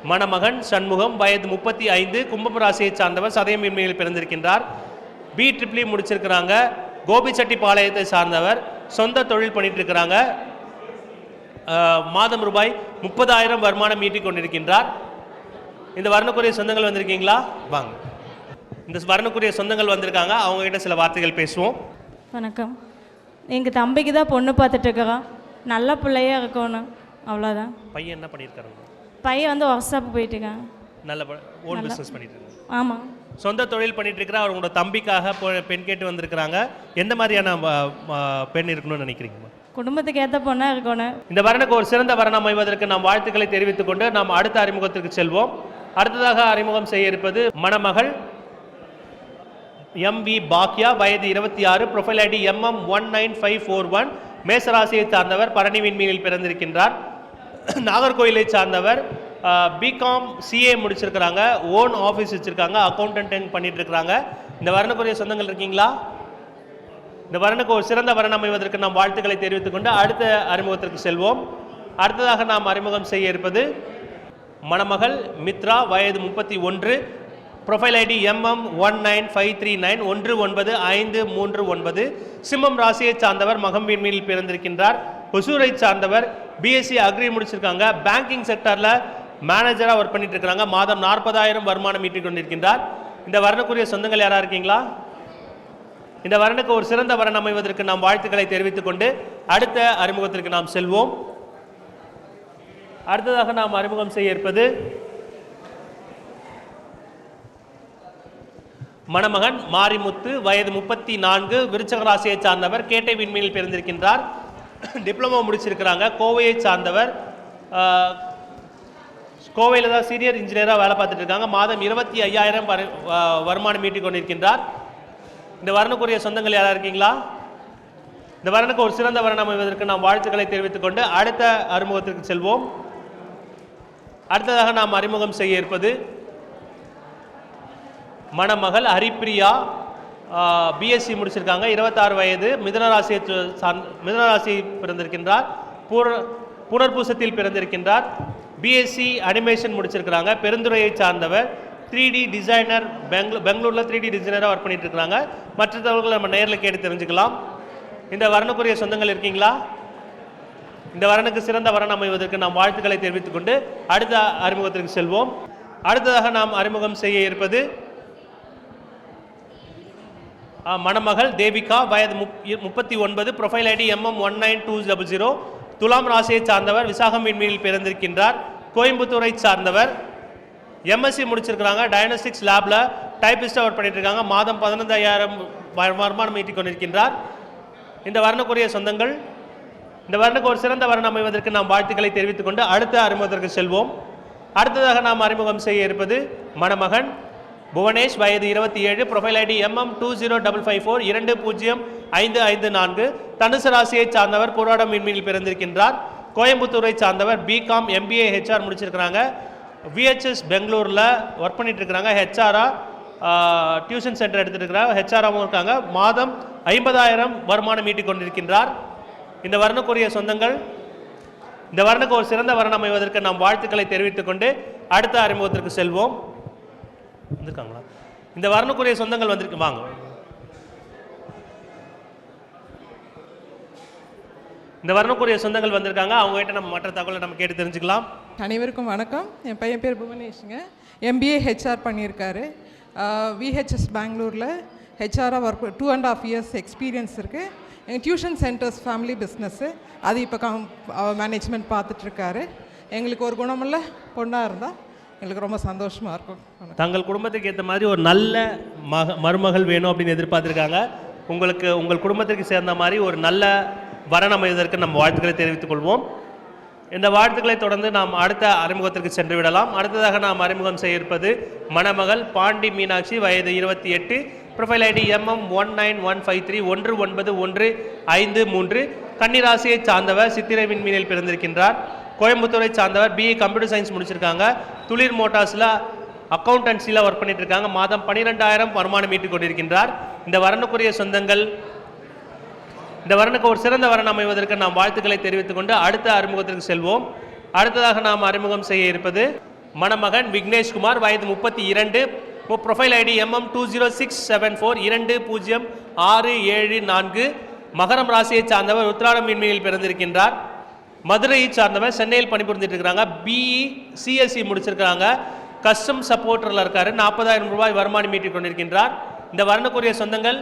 மணமகன் சண்முகம், வயது 35, கும்பம் ராசியை சார்ந்தவர், சதயம் விண்மீனில் பிறந்திருக்கின்றார். BEEE முடிச்சிருக்கிறாங்க. கோபிச்செட்டிப்பாளையத்தை சார்ந்தவர், சொந்த தொழில் பண்ணிட்டு இருக்கிறாங்க. மாதம் ரூபாய் 30,000 வருமானம் ஈட்டிக் கொண்டிருக்கின்றார். இந்த வரனுக்குரிய சொந்தங்கள் வந்திருக்கீங்களா? வாங்க, இந்த வரனுக்குரிய சொந்தங்கள் வந்திருக்காங்க. அவங்ககிட்ட சில வார்த்தைகள் பேசுவோம். வணக்கம். எங்கள் தம்பிக்கு தான் பொண்ணு பார்த்துட்ருக்கா. நல்ல பிள்ளையா இருக்கணும், அவ்வளோதான். பையன் என்ன பண்ணியிருக்காரு? பையன் வந்து ஒர்க் ஷாப் போயிட்டுருக்காங்க. நல்ல ஓன் பிஸ்னஸ் பண்ணிட்டு இருக்காங்க. ஆமாம், சொந்த தொழில் பண்ணிட்டு இருக்கிற அவங்களோட தம்பிக்காக பெண் கேட்டு வந்திருக்கிறாங்க. எந்த மாதிரியான பெண் இருக்கணும்னு நினைக்கிறீங்க? குடும்பத்துக்கு ஏற்ற பொண்ணாக இருக்கணும். இந்த வரனுக்கு ஒரு சிறந்த வரன் அமைவதற்கு நாம் வாழ்த்துக்களை தெரிவித்துக் கொண்டு நாம் அடுத்த அறிமுகத்திற்கு செல்வோம். அடுத்ததாக அறிமுகம் செய்ய இருப்பது மணமகள் MV பாக்யா, வயது 26, ப்ரொஃபைல் ஐடி MM19541, மேசராசியை சார்ந்தவர், பரணி விண்மீனில் பிறந்திருக்கின்றார். நாகர்கோயிலை சார்ந்தவர், BCom CA முடிச்சிருக்கிறாங்க. ஓன் ஆஃபீஸ் வச்சுருக்காங்க. அக்கௌண்டன்ட் பண்ணிட்டு இருக்கிறாங்க. இந்த வரனுக்குரிய சொந்தங்கள் இருக்கீங்களா? இந்த வரனுக்கு ஒரு சிறந்த வரன் அமைவதற்கு நாம் வாழ்த்துக்களை தெரிவித்துக் கொண்டு அடுத்த அறிமுகத்திற்கு செல்வோம். அடுத்ததாக நாம் அறிமுகம் செய்ய இருப்பது மணமகள் மித்ரா, வயது 31, ப்ரொஃபைல் ஐடி MM19539193539. சிம்மம் ராசியை சார்ந்தவர், மகம் வீண்மையில் பிறந்திருக்கின்றார். ஒசூரை சார்ந்தவர், பிஎஸ்சி அக்ரி முடிச்சிருக்காங்க. பேங்கிங் செக்டரில் மேனேஜராக ஒர்க் பண்ணிட்டு இருக்கிறாங்க. மாதம் 40,000 வருமானம் ஈட்டிக் கொண்டிருக்கின்றார். இந்த வரனுக்குரிய சொந்தங்கள் யாராக இருக்கீங்களா? இந்த வரனுக்கு ஒரு சிறந்த வரன் அமைவதற்கு நாம் வாழ்த்துக்களை தெரிவித்துக் கொண்டு அடுத்த அறிமுகத்திற்கு நாம் செல்வோம். அடுத்ததாக நாம் அறிமுகம் செய்ய இருப்பது மணமகன் மாரிமுத்து, வயது 34, விருச்சக ராசியை சார்ந்தவர், கேட்டை விண்மீனில் பிறந்திருக்கின்றார். டிப்ளமோ முடிச்சிருக்கிறாங்க. கோவையை சார்ந்தவர், கோவையில் தான் சீனியர் இன்ஜினியராக வேலை பார்த்துட்டு இருக்காங்க. மாதம் 25,000 வருமானம் ஈட்டிக் கொண்டிருக்கின்றார். இந்த வரனுக்குரிய சொந்தங்கள் யாராக இருக்கீங்களா? இந்த வரனுக்கு ஒரு சிறந்த வரன் அமைவதற்கு நாம் வாழ்த்துக்களை தெரிவித்துக் கொண்டு அடுத்த அறிமுகத்திற்கு செல்வோம். அடுத்ததாக நாம் அறிமுகம் செய்ய இருப்பது மணமகள் ஹரிப்பிரியா, பிஎஸ்சி முடிச்சிருக்காங்க. 26 வயது, மிதுனராசியை பிறந்திருக்கின்றார். புனர்பூசத்தில் பிறந்திருக்கின்றார். BSc animation முடிச்சிருக்கிறாங்க. பெருந்துறையை சார்ந்தவர், 3D டிசைனர், பெங்களூரில் 3D டிசைனராக ஒர்க் பண்ணிட்டு இருக்கிறாங்க. மற்ற தகவல்களை நம்ம நேரில் கேட்டு தெரிஞ்சுக்கலாம். இந்த வரனுக்குரிய சொந்தங்கள் இருக்கீங்களா? இந்த வரனுக்கு சிறந்த வரன் அமைவதற்கு நாம் வாழ்த்துக்களை தெரிவித்துக் கொண்டு அடுத்த அறிமுகத்திற்கு செல்வோம். அடுத்ததாக நாம் அறிமுகம் செய்ய இருப்பது மணமகள் தேவிகா, வயது 39, ப்ரொஃபைல் ஐடி MM19200, துலாம் ராசியை சார்ந்தவர், விசாகம் விண்மீனில் பிறந்திருக்கின்றார். கோயம்புத்தூரை சார்ந்தவர், எம்எஸ்சி முடிச்சிருக்கிறாங்க. டயக்னோஸ்டிக்ஸ் லேபில் டைப்பிஸ்டாக ஒர்க் பண்ணிட்டு இருக்காங்க. மாதம் 15,000 வருமானம் ஈட்டிக் கொண்டிருக்கின்றார். இந்த வரனுக்குரிய சொந்தங்கள், இந்த வரனுக்கு ஒரு சிறந்த வரன் அமைவதற்கு நாம் வாழ்த்துக்களை தெரிவித்துக் கொண்டு அடுத்த அறிமுகத்திற்கு செல்வோம். அடுத்ததாக நாம் அறிமுகம் செய்ய இருப்பது மணமகன் புவனேஷ், வயது 27, ப்ரொஃபைல் ஐடி MM20554 20554, தனுசு ராசியை சார்ந்தவர், போராடம் விண்மீனில் பிறந்திருக்கின்றார். கோயம்புத்தூரை சார்ந்தவர், பிகாம் MBA HR முடிச்சிருக்கிறாங்க. VHS பெங்களூரில் ஒர்க் பண்ணிட்டு இருக்கிறாங்க. ஹெச்ஆராக டியூஷன் சென்டர் எடுத்துட்டு இருக்கிறாங்க. ஹெச்ஆராகவும் இருக்காங்க. மாதம் 50,000 வருமானம் ஈட்டிக் கொண்டிருக்கின்றார். இந்த வரனுக்குரிய சொந்தங்கள், இந்த வரனுக்கு ஒரு சிறந்த வரன் அமைவதற்கு நாம் வாழ்த்துக்களை தெரிவித்துக் கொண்டு அடுத்த அறிமுகத்திற்கு செல்வோம். வந்திருக்காங்களா? இந்த வரனுக்குரிய சொந்தங்கள் வந்திருக்கு, வாங்க. இந்த வரனுக்குரிய சொந்தங்கள் வந்திருக்காங்க. அவங்ககிட்ட நம்ம மற்ற தகவலை நம்ம கேட்டு தெரிஞ்சுக்கலாம். அனைவருக்கும் வணக்கம். என் பையன் பேர் புவனேஷுங்க. MBA HR பண்ணியிருக்காரு. VHS பெங்களூரில் ஹெச்ஆராக ஒர்க் 2.5 years எக்ஸ்பீரியன்ஸ் இருக்குது. எங்கள் டியூஷன் சென்டர்ஸ் ஃபேமிலி பிஸ்னஸ்ஸு அது இப்போ மேனேஜ்மெண்ட் பார்த்துட்ருக்காரு. எங்களுக்கு ஒரு குணமுள்ள பொண்ணாக இருந்தால் எங்களுக்கு ரொம்ப சந்தோஷமாக இருக்கும். தங்கள் குடும்பத்துக்கு ஏற்ற மாதிரி ஒரு நல்ல மருமகள் வேணும் அப்படின்னு எதிர்பார்த்துருக்காங்க. உங்களுக்கு உங்கள் குடும்பத்திற்கு சேர்ந்த மாதிரி ஒரு நல்ல வரன் அமைவதற்கு நம்ம வாழ்த்துக்களை தெரிவித்துக் கொள்வோம். இந்த வாழ்த்துக்களை தொடர்ந்து நாம் அடுத்த அறிமுகத்திற்கு சென்று விடலாம். அடுத்ததாக நாம் அறிமுகம் செய்ய இருப்பது மணமகள் பாண்டி மீனாட்சி, வயது 28, ப்ரொஃபைல் ஐடி MM19153 19153, கன்னிராசியை சார்ந்தவர், சித்திரை விண்மீனில் பிறந்திருக்கின்றார். கோயம்புத்தூரை சார்ந்தவர், BA கம்ப்யூட்டர் சயின்ஸ் முடிச்சிருக்காங்க. துளிர் மோட்டார்ஸில் அக்கௌண்டன்சியில் ஒர்க் பண்ணிட்டு இருக்காங்க. மாதம் 12,000 வருமானம் ஈட்டிக் கொண்டிருக்கின்றார். இந்த வரனுக்குரிய சொந்தங்கள், இந்த வரனுக்கு ஒரு சிறந்த வரன் அமைவதற்கு நாம் வாழ்த்துக்களை தெரிவித்துக் கொண்டு அடுத்த அறிமுகத்திற்கு செல்வோம். அடுத்ததாக நாம் அறிமுகம் செய்ய இருப்பது மணமகன் விக்னேஷ்குமார், வயது 32, ப்ரொஃபைல் ஐடி MM20674 20674, மகரம் ராசியை சார்ந்தவர், உத்திராடம் விண்மீனில் பிறந்திருக்கின்றார். மதுரையை சார்ந்தவர், சென்னையில் பணிபுரிந்துட்டு இருக்கிறாங்க. BE CSE முடிச்சிருக்கிறாங்க. கஸ்டம் சப்போர்ட்டரில் இருக்காரு. 40,000 ரூபாய் வருமானம் ஈட்டிக் கொண்டிருக்கின்றார். இந்த வரனுக்குரிய சொந்தங்கள்,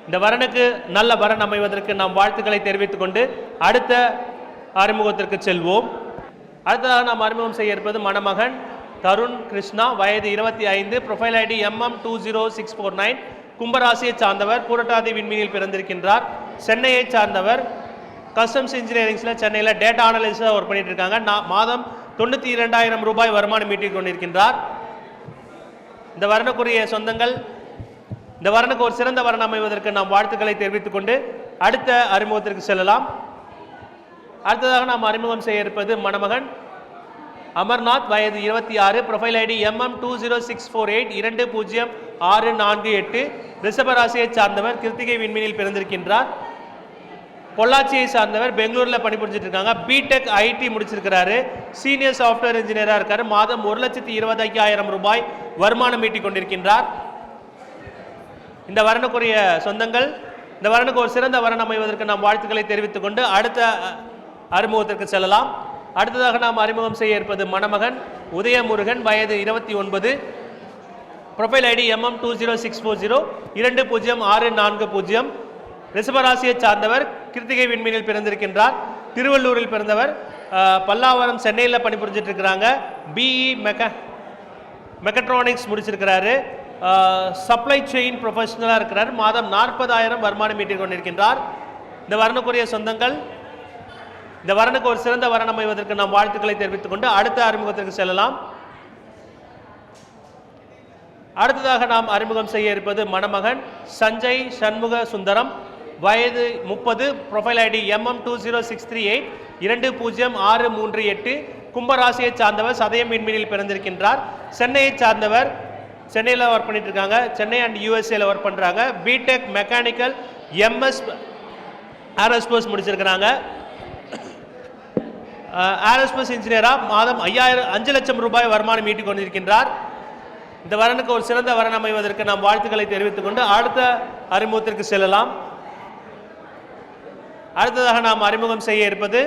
இந்த வரனுக்கு நல்ல வரன் அமைவதற்கு நாம் வாழ்த்துக்களை தெரிவித்துக் கொண்டு அடுத்த அறிமுகத்திற்கு செல்வோம். அடுத்ததாக நாம் அறிமுகம் செய்ய இருப்பது மணமகன் தருண் கிருஷ்ணா, வயது 25, ப்ரொஃபைல் ஐடி MM20649, கும்பராசியை சார்ந்தவர், பூரட்டாதி விண்மீனில் பிறந்திருக்கின்றார். சென்னையை சார்ந்தவர், கஸ்டம்ஸ் இன்ஜினியரிங்ஸில் சென்னையில் டேட்டா அனலிஸ்டாக ஒர்க் பண்ணிட்டு இருக்காங்க. மாதம் 92,000 ரூபாய் வருமானம் ஈட்டிக் கொண்டிருக்கின்றார். இந்த வரனுக்குரிய சொந்தங்கள், இந்த வரனுக்கு ஒரு சிறந்த வரன் அமைவதற்கு நாம் வாழ்த்துக்களை தெரிவித்துக் கொண்டு அடுத்த அறிமுகத்திற்கு செல்லலாம். அடுத்ததாக நாம் அறிமுகம் செய்ய இருப்பது மணமகன் அமர்நாத், வயது 26, ப்ரொஃபைல் ஐடி MM20648 20648, ரிஷபராசியை சார்ந்தவர், கிருத்திகை விண்மீனில் பிறந்திருக்கின்றார். பொள்ளாச்சியை சார்ந்தவர், பெங்களூரில் பணிபுரிஞ்சிட்டு இருக்காங்க. பிடெக் ஐடி முடிச்சிருக்கிறாரு. சீனியர் சாஃப்ட்வேர் இன்ஜினியராக இருக்காரு. மாதம் 1,25,000 ரூபாய் வருமானம் ஈட்டிக் கொண்டிருக்கின்றார். இந்த வரனுக்குரிய சொந்தங்கள், இந்த வரனுக்கு ஒரு சிறந்த வரன் அமைவதற்கு நாம் வாழ்த்துக்களை தெரிவித்துக் கொண்டு அடுத்த அறிமுகத்திற்கு செல்லலாம். அடுத்ததாக நாம் அறிமுகம் செய்ய இருப்பது மணமகன் உதயமுருகன், வயது 29, ப்ரொஃபைல் ஐடி MM20640 206440, ரிஷபராசியை சார்ந்தவர், கிருத்திகை விண்மீனில் பிறந்திருக்கின்றார். திருவள்ளூரில் பிறந்தவர், பல்லாவரம் சென்னையில் பணிபுரிஞ்சிட்டு இருக்கிறாங்க. பிஇ மெக்கட்ரானிக்ஸ் முடிச்சிருக்கிறாரு. சப்ளை செயின் ப்ரொஃபஷனலாக இருக்கிறார். மாதம் 40,000 வருமானம் ஈட்டிக் கொண்டிருக்கின்றார். இந்த வரனுக்குரிய சொந்தங்கள், இந்த வரனுக்கு ஒரு சிறந்த வரன் அமைவதற்கு நாம் வாழ்த்துக்களை தெரிவித்துக் கொண்டு அடுத்த அறிமுகத்திற்கு செல்லலாம். அடுத்ததாக நாம் அறிமுகம் செய்ய இருப்பது மணமகன் சஞ்சய் சண்முக சுந்தரம், வயது 30, ப்ரொஃபைல் ஐடி MM20638 206338, கும்பராசியை சார்ந்தவர், சதயம் விண்மீனில் பிறந்திருக்கின்றார். சென்னையை சார்ந்தவர், சென்னையில் ஒர்க் பண்ணிட்டு இருக்காங்க. சென்னை அண்ட் யூஎஸ்ஏல ஒர்க் பண்ணுறாங்க. பிடெக் மெக்கானிக்கல் MS ஏரோஸ்பேஸ் முடிச்சிருக்கிறாங்க. ஏரோஸ்பேஸ் இன்ஜினியராக மாதம் 5 லட்சம் ரூபாய் வருமானம் ஈட்டிக் கொண்டிருக்கின்றார். இந்த வரனுக்கு ஒரு சிறந்த வரன் அமைவதற்கு நாம் வாழ்த்துக்களை தெரிவித்துக் கொண்டு அடுத்த அறிமுகத்திற்கு செல்லலாம். அடுத்ததாக நாம் அறிமுகம் செய்ய இருப்பது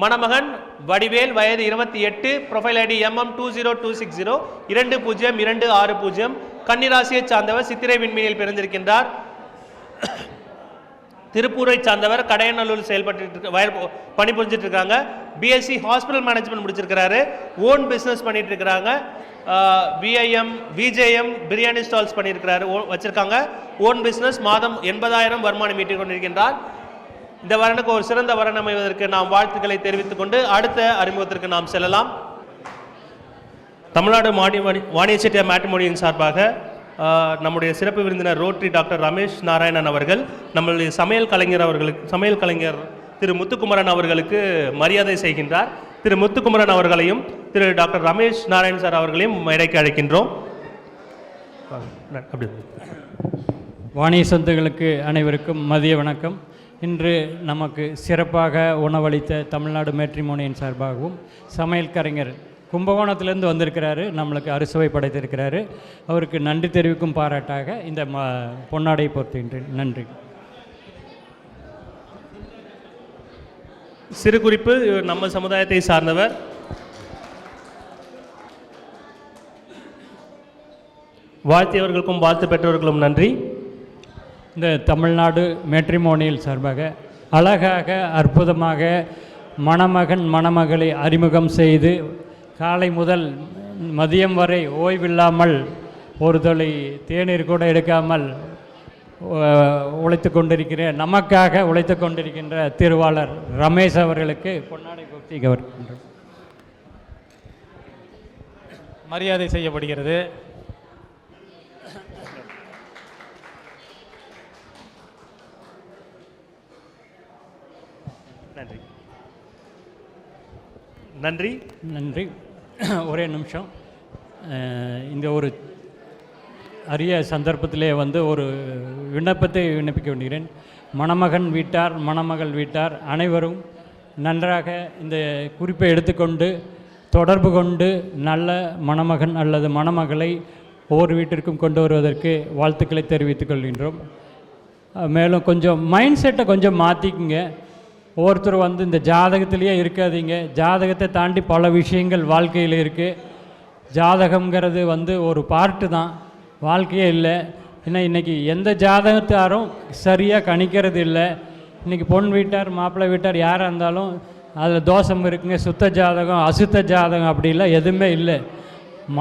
மணமகன் வடிவேல், வயது 28, ப்ரொஃபைல் ஐடி MM20260 200260, கன்னிராசியை சார்ந்தவர், சித்திரை விண்மீனில் பிறந்திருக்கின்றார். திருப்பூரை சார்ந்தவர், கடையநல்லூர் பணிபுரிஞ்சிட்டு இருக்காங்க. பிஎஸ்சி ஹாஸ்பிட்டல் மேனேஜ்மெண்ட் முடிச்சிருக்கிறாரு. ஓன் பிஸ்னஸ் பண்ணிட்டு இருக்கிறாங்க. விஜேஎம் பிரியாணி ஸ்டால்ஸ் பண்ணியிருக்கிறாரு, வச்சிருக்காங்க. Own business. மாதம் 80,000 வருமானம் ஈட்டிக் கொண்டிருக்கின்றார். இந்த வரனுக்கு ஒரு சிறந்த வரன் அமைவதற்கு நாம் வாழ்த்துக்களை தெரிவித்துக் கொண்டு அடுத்த அறிமுகத்திற்கு நாம் செல்லலாம். தமிழ்நாடு வாணிய செட்டியார் மேட்ரிமோனியின் சார்பாக நம்முடைய சிறப்பு விருந்தினர் ரோட்டரி டாக்டர் ரமேஷ் நாராயணன் அவர்கள் நம்மளுடைய சமையல் கலைஞர் திரு முத்துக்குமரன் அவர்களுக்கு மரியாதை செய்கின்றார். திரு முத்துக்குமரன் அவர்களையும் திரு டாக்டர் ரமேஷ் நாராயணன் சார் அவர்களையும் மேடைக்கு அழைக்கின்றோம். வாணிய சொந்தங்களுக்கு அனைவருக்கும் மதிய வணக்கம். இன்று நமக்கு சிறப்பாக உணவளித்த தமிழ்நாடு மேட்ரிமோனியின் சார்பாகவும் சமையல் கலைஞர் கும்பகோணத்திலேருந்து வந்திருக்கிறாரு, நம்மளுக்கு அறுசுவை படைத்திருக்கிறாரு. அவருக்கு நன்றி தெரிவிக்கும் பாராட்டாக இந்த பொன்னாடை பொறுத்துகின்றேன். நன்றி. சிறு குறிப்பு, நம்ம சமுதாயத்தை சார்ந்தவர். வாழ்த்தியவர்களுக்கும் வாழ்த்து பெற்றவர்களும் நன்றி. இந்த தமிழ்நாடு மேட்ரிமோனியல் சார்பாக அழகாக அற்புதமாக மணமகன் மணமகளை அறிமுகம் செய்து காலை முதல் மதியம் வரை ஓய்வில்லாமல் ஒரு துளி தேநீர் கூட எடுக்காமல் உழைத்து கொண்டிருக்கிற நமக்காக உழைத்து கொண்டிருக்கின்ற திருவாளர் ரமேஷ் அவர்களுக்கு பொன்னாடை போர்த்தி கவர்கின்றோம். மரியாதை செய்யப்படுகிறது. நன்றி. நன்றி. நன்றி. ஒரே நிமிஷம். இந்த ஒரு அரிய சந்தர்ப்பத்திலே ஒரு விண்ணப்பத்தை விண்ணப்பிக்க வேண்டுகிறேன். மணமகன் வீட்டார் மணமகள் வீட்டார் அனைவரும் நன்றாக இந்த குறிப்பை எடுத்துக்கொண்டு தொடர்பு கொண்டு நல்ல மணமகன் அல்லது மணமகளை ஒவ்வொரு வீட்டிற்கும் கொண்டு வருவதற்கு வாழ்த்துக்களை தெரிவித்துக் கொள்கின்றோம். மேலும் கொஞ்சம் மைண்ட் செட்டை கொஞ்சம் மாற்றிக்குங்க. ஒவ்வொருத்தர் இந்த ஜாதகத்திலேயே இருக்காதீங்க. ஜாதகத்தை தாண்டி பல விஷயங்கள் வாழ்க்கையில் இருக்குது. ஜாதகங்கிறது ஒரு பார்ட்டு தான், வாழ்க்கையே இல்லை. ஏன்னா இன்றைக்கி எந்த ஜாதகத்தாரும் சரியாக கணிக்கிறது இல்லை. இன்றைக்கி பொன் வீட்டார் மாப்பிள்ளை வீட்டார் யாராக இருந்தாலும் அதில் தோஷம் இருக்குங்க, சுத்த ஜாதகம் அசுத்த ஜாதகம் அப்படிலாம் எதுவுமே இல்லை.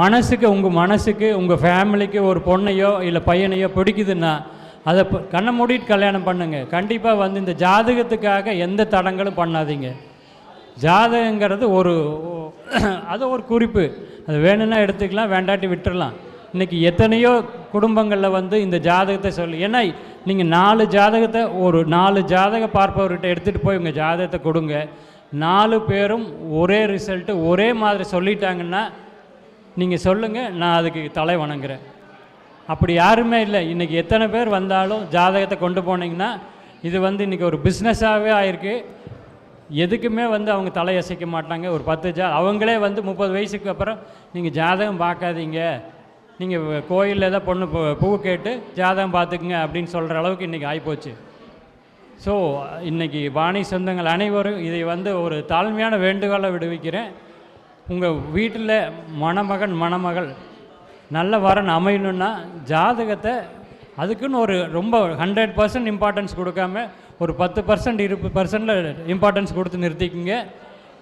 மனசுக்கு உங்கள் மனசுக்கு உங்கள் ஃபேமிலிக்கு ஒரு பொண்ணையோ இல்லை பையனையோ பிடிக்குதுன்னா அதை கண்ணை மூடிட்டு கல்யாணம் பண்ணுங்கள். கண்டிப்பாக இந்த ஜாதகத்துக்காக எந்த தடங்களும் பண்ணாதீங்க. ஜாதகங்கிறது அது ஒரு குறிப்பு, அது வேணும்னா எடுத்துக்கலாம், வேண்டாட்டி விட்டுடலாம். இன்றைக்கி எத்தனையோ குடும்பங்களில் இந்த ஜாதகத்தை ஏன்னா நீங்கள் 4 ஜாதகத்தை 4 ஜாதக பார்ப்பவர்கிட்ட எடுத்துகிட்டு போய் உங்கள் ஜாதகத்தை கொடுங்க. 4 பேரும் ஒரே ரிசல்ட்டு ஒரே மாதிரி சொல்லிட்டாங்கன்னா நீங்கள் சொல்லுங்கள், நான் அதுக்கு தலை வணங்குறேன். அப்படி யாருமே இல்லை. இன்றைக்கி எத்தனை பேர் வந்தாலும் ஜாதகத்தை கொண்டு போனீங்கன்னா இது வந்து இன்றைக்கி ஒரு பிஸ்னஸாகவே ஆயிருக்கு. எதுக்குமே வந்து அவங்க தலையசைக்க மாட்டாங்க. ஒரு 10 அவங்களே வந்து 30 வயசுக்கு அப்புறம் நீங்கள் ஜாதகம் பார்க்காதீங்க, நீங்கள் கோயிலில் ஏதாவது பொண்ணு பூ கேட்டு ஜாதகம் பார்த்துக்குங்க அப்படின்னு சொல்கிற அளவுக்கு இன்றைக்கி ஆகிப்போச்சு. ஸோ இன்றைக்கி வாணி சொந்தங்கள் அனைவரும் இதை வந்து ஒரு தாழ்மையான வேண்டுகோளை விடுவிக்கிறேன். உங்கள் வீட்டில் மணமகன் மணமகள் நல்ல வரன் அமையணுன்னா ஜாதகத்தை அதுக்குன்னு ஒரு ரொம்ப 100% இம்பார்ட்டன்ஸ் கொடுக்காம ஒரு 10% 20% இம்பார்ட்டன்ஸ் கொடுத்து நிறுத்திக்குங்க.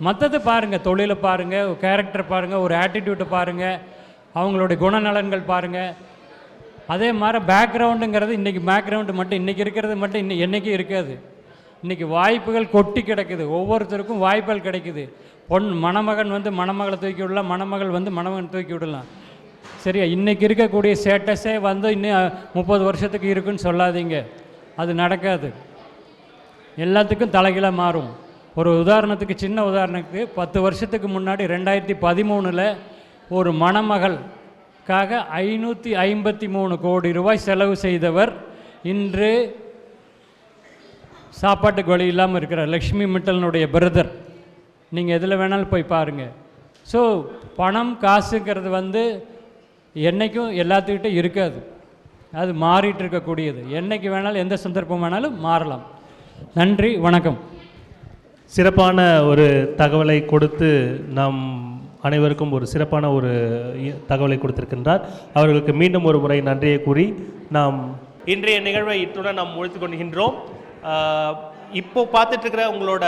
மற்றது பாருங்கள், தொழிலை பாருங்கள், கேரக்டர் பாருங்கள், ஒரு ஆட்டிடியூட்டை பாருங்கள், அவங்களுடைய குணநலன்கள் பாருங்கள். அதே மாதிரி பேக்ரவுண்டுங்கிறது இன்றைக்கி பேக்ரவுண்டு மட்டும் இன்றைக்கி இருக்கிறது மட்டும் என்றைக்கும் இருக்காது. இன்றைக்கி வாய்ப்புகள் கொட்டி கிடக்குது, ஒவ்வொருத்தருக்கும் வாய்ப்புகள் கிடைக்குது. மணமகன் வந்து மணமகளை தூக்கி விடலாம், மணமகள் வந்து மணமகன் தூக்கி விடலாம். சரியா? இன்றைக்கி இருக்கக்கூடிய ஸ்டேட்டஸே வந்து இன்னும் 30 வருஷத்துக்கு இருக்குன்னு சொல்லாதீங்க, அது நடக்காது. எல்லாத்துக்கும் தலைகீழாக மாறும். ஒரு உதாரணத்துக்கு, சின்ன உதாரணத்துக்கு 10 வருஷத்துக்கு முன்னாடி 2013 ஒரு மணமகளுக்காக 553 கோடி ரூபாய் செலவு செய்தவர் இன்று சாப்பாட்டுக்கு வழி இல்லாமல் இருக்கிறார். லக்ஷ்மி மிட்டலினுடைய பிரதர். நீங்கள் எதில் வேணாலும் போய் பாருங்கள். ஸோ பணம் காசுங்கிறது வந்து என்றைக்கும் எல்லாத்துக்கிட்டே இருக்காது, அது மாறிட்டு இருக்கக்கூடியது. என்றைக்கு வேணாலும் எந்த சந்தர்ப்பம் வேணாலும் மாறலாம். நன்றி, வணக்கம். சிறப்பான ஒரு தகவலை கொடுத்து நாம் அனைவருக்கும் ஒரு சிறப்பான ஒரு தகவலை கொடுத்திருக்கின்றார். அவர்களுக்கு மீண்டும் ஒரு முறை நன்றியை கூறி நாம் இன்றைய நிகழ்வை இத்துடன் நாம் முடித்து கொள்கின்றோம். இப்போ பார்த்துட்ருக்கிற உங்களோட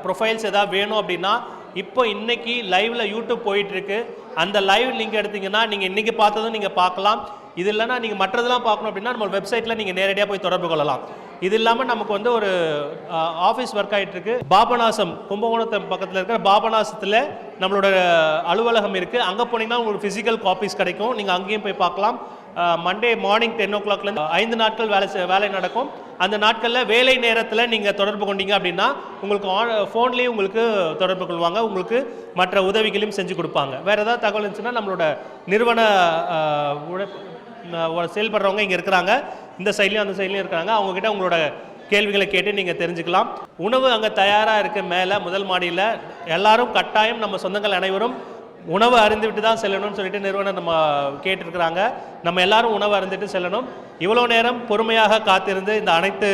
ப்ரொஃபைல்ஸ் எதாவது வேணும் அப்படின்னா இப்போ இன்றைக்கி லைவில் யூடியூப் போயிட்டுருக்கு. அந்த லைவ் லிங்க் எடுத்திங்கன்னா நீங்கள் இன்றைக்கி பார்த்ததும் நீங்கள் பார்க்கலாம். இது இல்லைனா நீங்கள் மற்றதெல்லாம் பார்க்கணும் அப்படின்னா நம்ம வெப்சைட்டில் நீங்கள் நேரடியாக போய் தொடர்பு கொள்ளலாம். இது இல்லாமல் நமக்கு வந்து ஒரு ஆஃபீஸ் ஒர்க் ஆகிட்டுருக்கு. பாபநாசம், கும்பகோணத்து பக்கத்தில் இருக்கிற பாபநாசத்தில் நம்மளோட அலுவலகம் இருக்குது. அங்கே போனீங்கன்னா உங்களுக்கு ஃபிசிக்கல் காப்பீஸ் கிடைக்கும், நீங்கள் அங்கேயும் போய் பார்க்கலாம். மண்டே மார்னிங் 10 o'clock 5 நாட்கள் வேலை நடக்கும். அந்த நாட்களில் வேலை நேரத்தில் நீங்கள் தொடர்பு கொண்டீங்க அப்படின்னா உங்களுக்கு ஃபோன்லேயும் உங்களுக்கு தொடர்பு கொள்வாங்க, உங்களுக்கு மற்ற உதவிகளையும் செஞ்சு கொடுப்பாங்க. வேறு ஏதாவது தகவல் இருந்துச்சுன்னா நம்மளோட நிறுவன செயல்படுறவங்க இங்கே இருக்கிறாங்க, இந்த சைட்லேயும் அந்த சைட்லேயும் இருக்கிறாங்க. அவங்கக்கிட்ட உங்களோட கேள்விகளை கேட்டு நீங்கள் தெரிஞ்சுக்கலாம். உணவு அங்கே தயாராக இருக்குது. மேலே முதல் மாடியில் எல்லாரும் கட்டாயம் நம்ம சொந்தங்கள் அனைவரும் உணவு அருந்துவிட்டு தான் செல்லணும்னு சொல்லிட்டு நிறுவனம் நம்ம கேட்டிருக்கிறாங்க. நம்ம எல்லாரும் உணவு அருந்துட்டு செல்லணும். இவ்வளோ நேரம் பொறுமையாக காத்திருந்து இந்த அனைத்து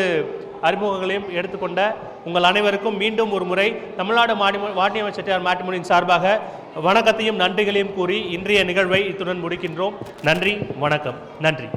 அறிமுகங்களையும் எடுத்துக்கொண்ட உங்கள் அனைவருக்கும் மீண்டும் ஒரு முறை தமிழ்நாடு வாணியம்மை செட்டியார் மேட்ரிமோனியின் சார்பாக வணக்கத்தையும் நன்றிகளையும் கூறி இன்றைய நிகழ்வை இத்துடன் முடிக்கின்றோம். நன்றி, வணக்கம். நன்றி.